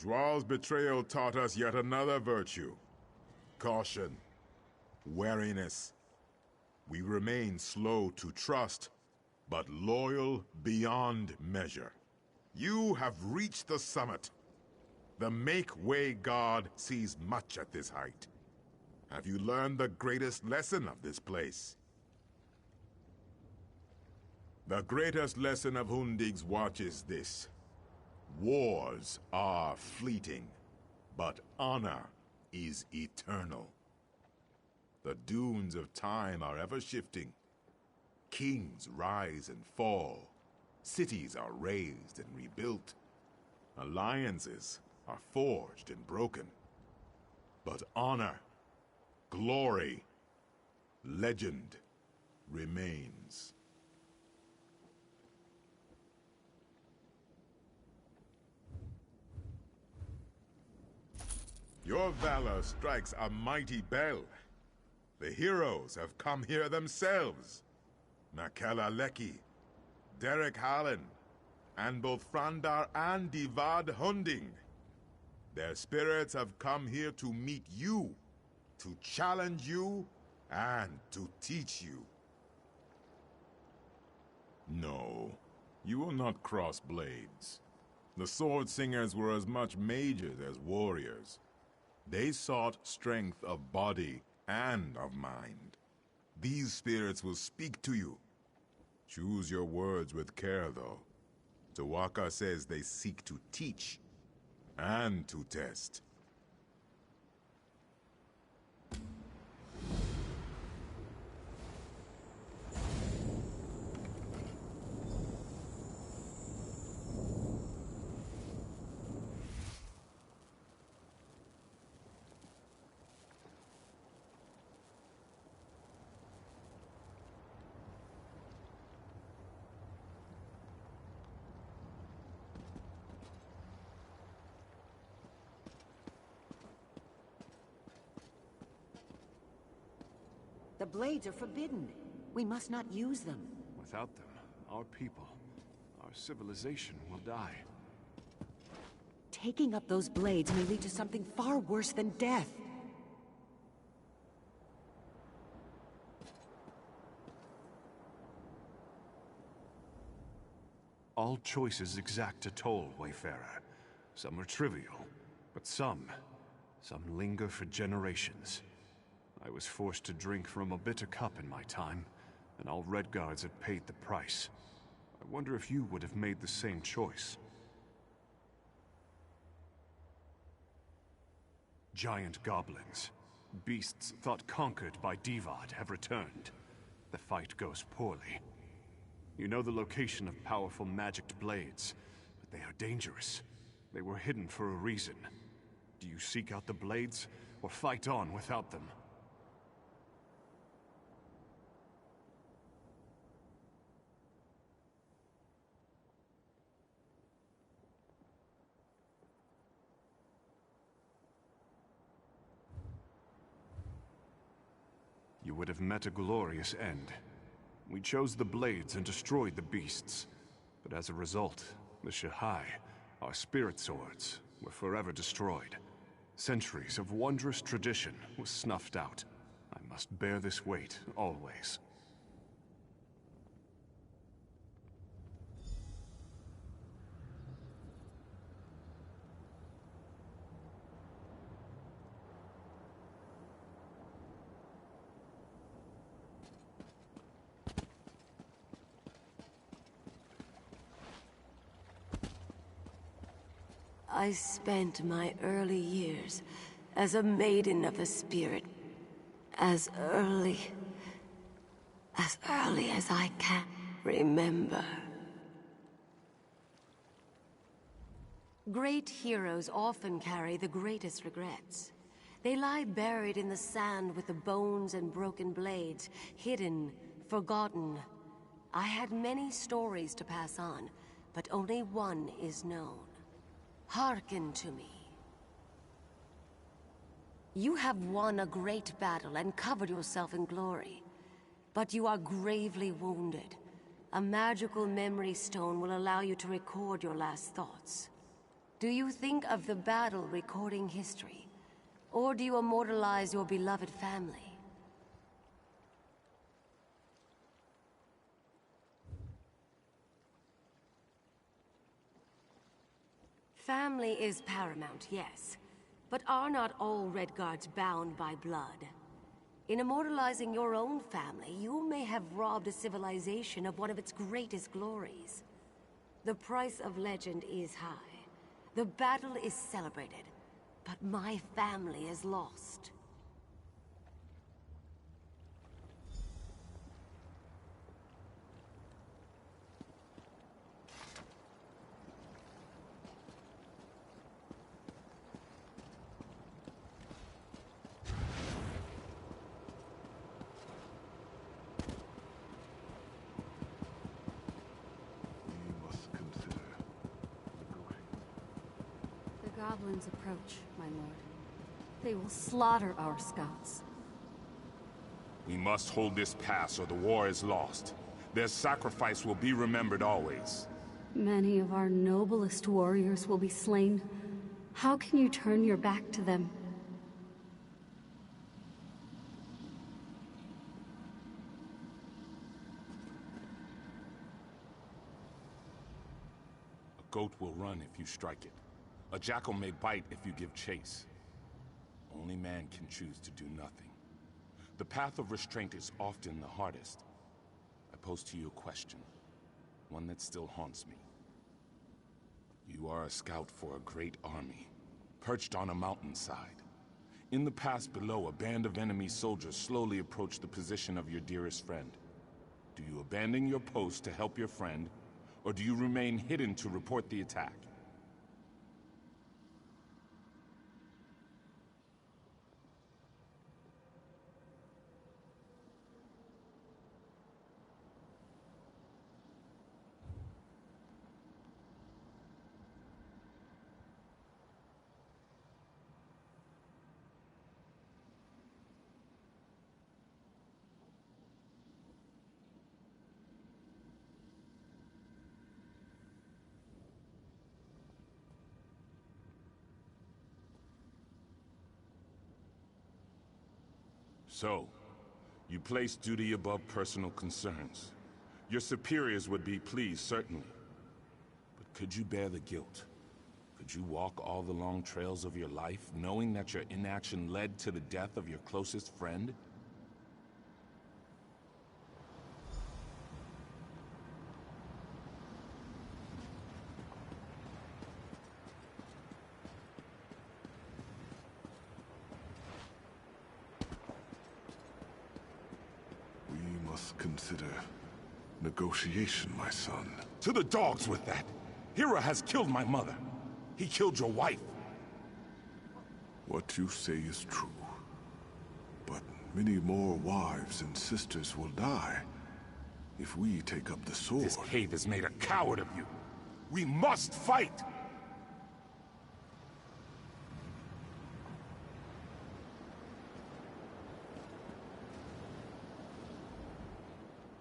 Dwal's betrayal taught us yet another virtue. Caution. Wariness. We remain slow to trust, but loyal beyond measure. You have reached the summit. The Make-Way God sees much at this height. Have you learned the greatest lesson of this place? The greatest lesson of Hunding's watch is this. Wars are fleeting, but honor is eternal. The dunes of time are ever shifting. Kings rise and fall. Cities are raised and rebuilt. Alliances are forged and broken. But honor, glory, legend remains. Your valor strikes a mighty bell. The heroes have come here themselves. Makala Derek Hallen, and both Frandar and Divad Hunding. Their spirits have come here to meet you, to challenge you, and to teach you. No, you will not cross blades. The Sword Singers were as much mages as warriors. They sought strength of body and of mind. These spirits will speak to you. Choose your words with care, though. Tawaka says they seek to teach and to test. The blades are forbidden. We must not use them. Without them, our people, our civilization will die. Taking up those blades may lead to something far worse than death. All choices exact a toll, Wayfarer. Some are trivial, but some linger for generations. I was forced to drink from a bitter cup in my time, and all Red Guards had paid the price. I wonder if you would have made the same choice. Giant goblins, beasts thought conquered by Divad, have returned. The fight goes poorly. You know the location of powerful magicked blades, but they are dangerous. They were hidden for a reason. Do you seek out the blades, or fight on without them? You would have met a glorious end. We chose the blades and destroyed the beasts. But as a result, the Shahai, our spirit swords, were forever destroyed. Centuries of wondrous tradition was snuffed out. I must bear this weight, always. I spent my early years as a maiden of the spirit, as early as I can remember. Great heroes often carry the greatest regrets. They lie buried in the sand with the bones and broken blades, hidden, forgotten. I had many stories to pass on, but only one is known. Hearken to me. You have won a great battle and covered yourself in glory, but you are gravely wounded. A magical memory stone will allow you to record your last thoughts. Do you think of the battle recording history? Or do you immortalize your beloved family? Family is paramount, yes. But are not all Redguards bound by blood? In immortalizing your own family, you may have robbed a civilization of one of its greatest glories. The price of legend is high. The battle is celebrated, but my family is lost. Goblins approach, my lord. They will slaughter our scouts. We must hold this pass or the war is lost. Their sacrifice will be remembered always. Many of our noblest warriors will be slain. How can you turn your back to them? A goat will run if you strike it. A jackal may bite if you give chase. Only man can choose to do nothing. The path of restraint is often the hardest. I pose to you a question, one that still haunts me. You are a scout for a great army, perched on a mountainside. In the pass below, a band of enemy soldiers slowly approach the position of your dearest friend. Do you abandon your post to help your friend, or do you remain hidden to report the attack? So, you place duty above personal concerns. Your superiors would be pleased, certainly. But could you bear the guilt? Could you walk all the long trails of your life, knowing that your inaction led to the death of your closest friend? Consider negotiation, my son. To the dogs with that! Hira has killed my mother. He killed your wife. What you say is true. But many more wives and sisters will die if we take up the sword. This cave has made a coward of you. We must fight!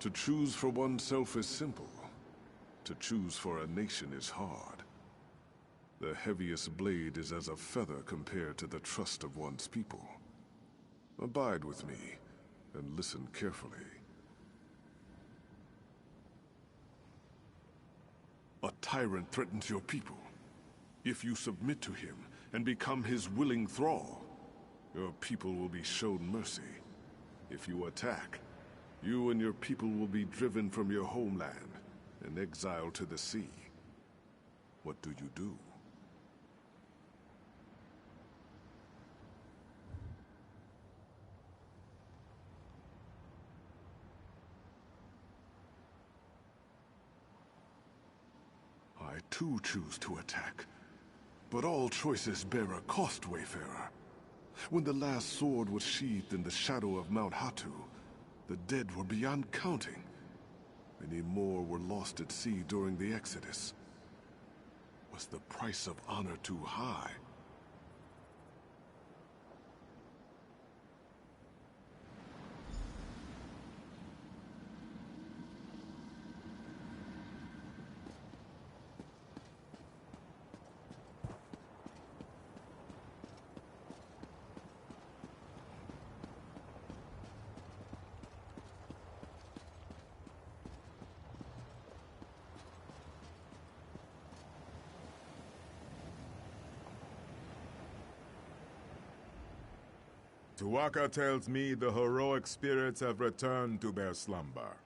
To choose for oneself is simple. To choose for a nation is hard. The heaviest blade is as a feather compared to the trust of one's people. Abide with me, and listen carefully. A tyrant threatens your people. If you submit to him and become his willing thrall, your people will be shown mercy. If you attack, you and your people will be driven from your homeland and exiled to the sea. What do you do? I too choose to attack. But all choices bear a cost, Wayfarer. When the last sword was sheathed in the shadow of Mount Hatu, the dead were beyond counting. Many more were lost at sea during the Exodus. Was the price of honor too high? Tuwaka tells me the heroic spirits have returned to their slumber.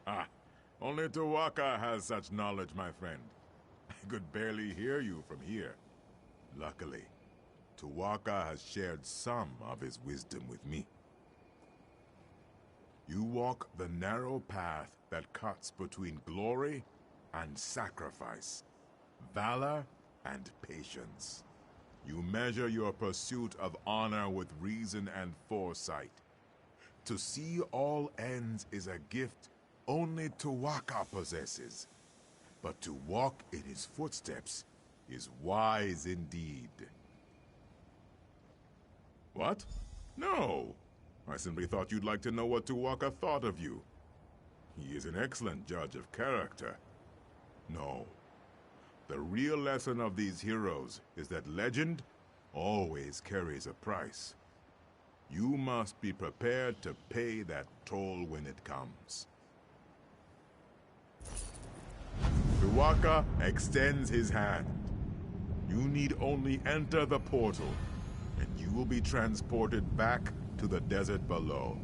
Ah, only Tuwaka has such knowledge, my friend. I could barely hear you from here. Luckily, Tuwaka has shared some of his wisdom with me. You walk the narrow path that cuts between glory and sacrifice, valor and patience. You measure your pursuit of honor with reason and foresight. To see all ends is a gift only Tuwaka possesses. But to walk in his footsteps is wise indeed. What? No. I simply thought you'd like to know what Tuwaka thought of you. He is an excellent judge of character. No. The real lesson of these heroes is that legend always carries a price. You must be prepared to pay that toll when it comes. Tuwaka extends his hand. You need only enter the portal, and you will be transported back to the desert below.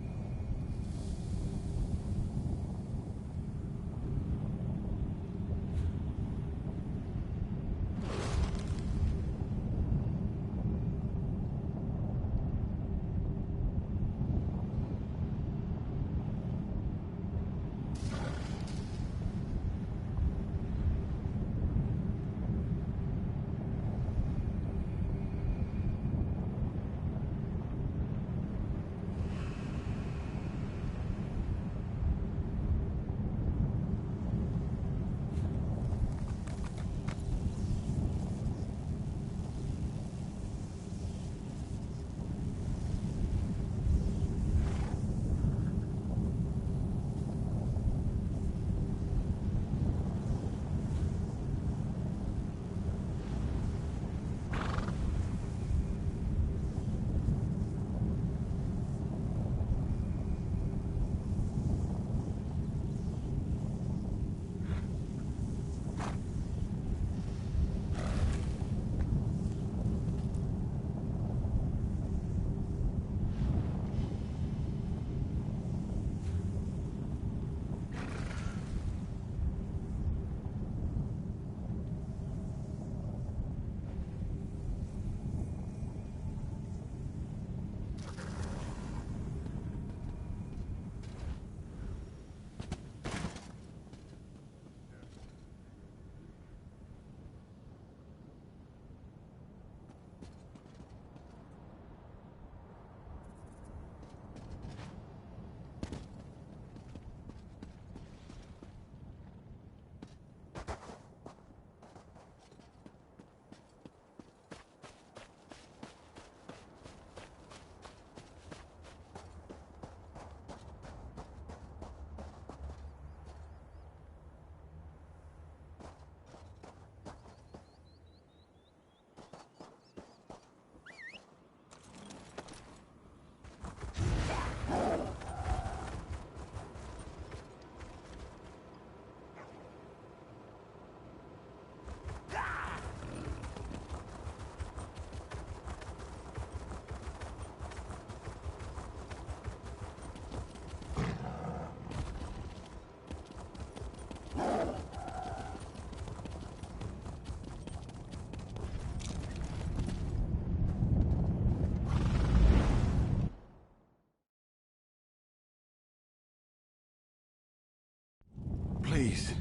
Please,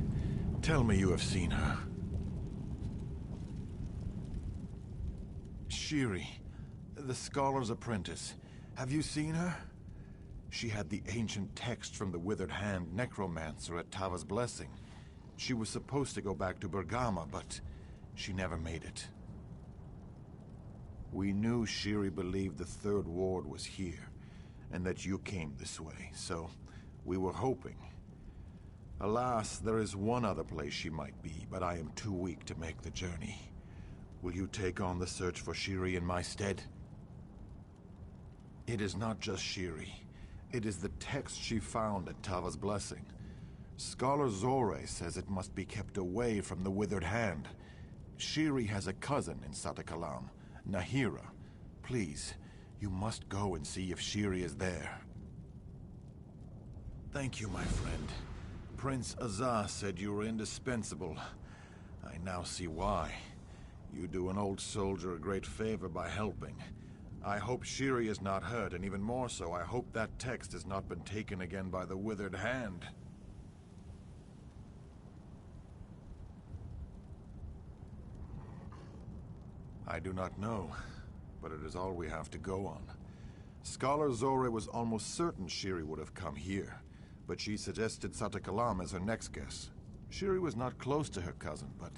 tell me you have seen her. Shiri, the scholar's apprentice. Have you seen her? She had the ancient text from the Withered Hand necromancer at Tava's blessing. She was supposed to go back to Bergama, but she never made it. We knew Shiri believed the Third Ward was here, and that you came this way, so we were hoping. Alas, there is one other place she might be, but I am too weak to make the journey. Will you take on the search for Shiri in my stead? It is not just Shiri. It is the text she found at Tava's blessing. Scholar Zore says it must be kept away from the Withered Hand. Shiri has a cousin in Satakalam, Nahira, please, you must go and see if Shiri is there. Thank you, my friend. Prince Azar said you were indispensable. I now see why. You do an old soldier a great favor by helping. I hope Shiri is not hurt, and even more so, I hope that text has not been taken again by the Withered Hand. I do not know, but it is all we have to go on. Scholar Zorre was almost certain Shiri would have come here, but she suggested Satakalam as her next guess. Shiri was not close to her cousin, but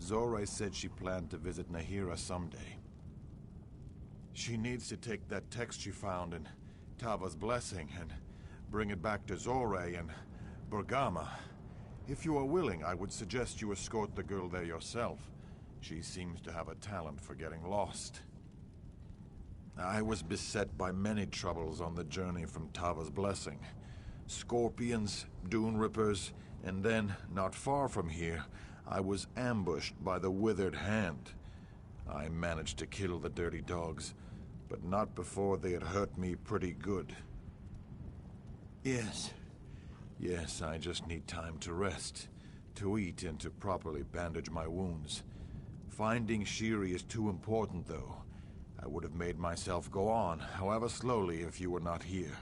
Zorre said she planned to visit Nahira someday. She needs to take that text she found in Tava's blessing and bring it back to Zorre and Bergama. If you are willing, I would suggest you escort the girl there yourself. She seems to have a talent for getting lost. I was beset by many troubles on the journey from Tava's blessing. Scorpions, dune rippers, and then, not far from here, I was ambushed by the Withered Hand. I managed to kill the dirty dogs, but not before they had hurt me pretty good. Yes, I just need time to rest, to eat, and to properly bandage my wounds. Finding Shiri is too important, though. I would have made myself go on, however slowly, if you were not here.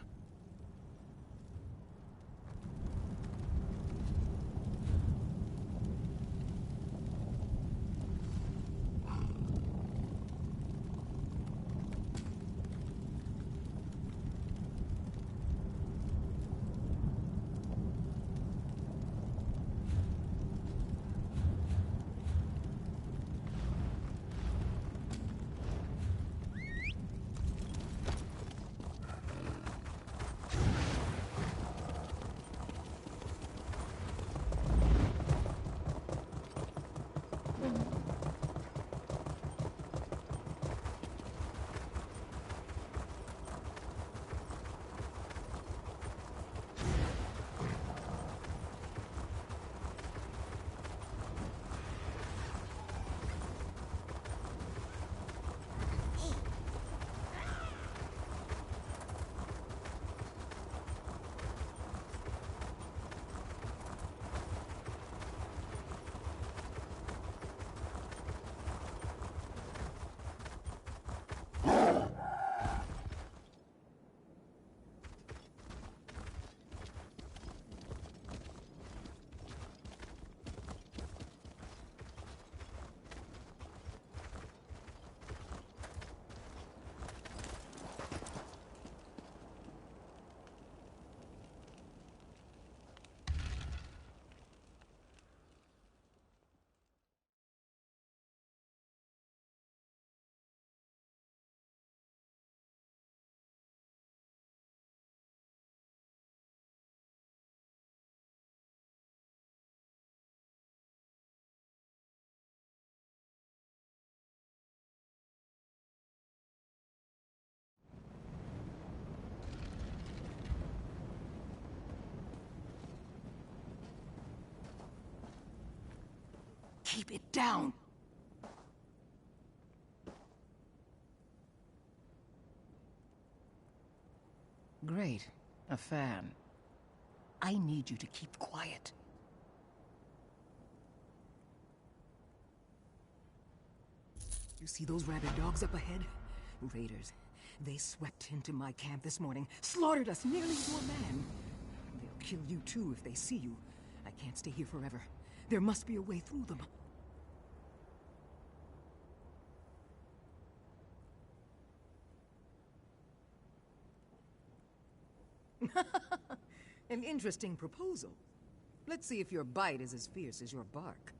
Keep it down! Great. A fan. I need you to keep quiet. You see those rabid dogs up ahead? Raiders. They swept into my camp this morning, slaughtered us nearly to a man. They'll kill you too if they see you. I can't stay here forever. There must be a way through them. An interesting proposal. Let's see if your bite is as fierce as your bark.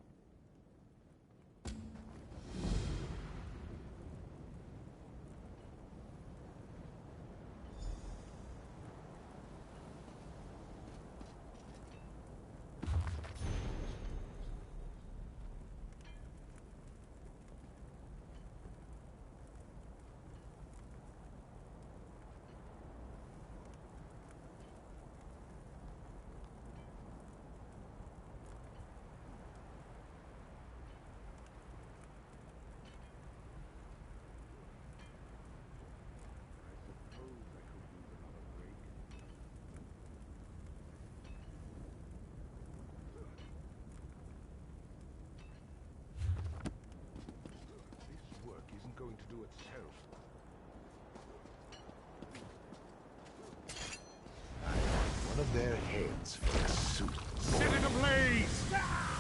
their heads for a soup. Set it ablaze!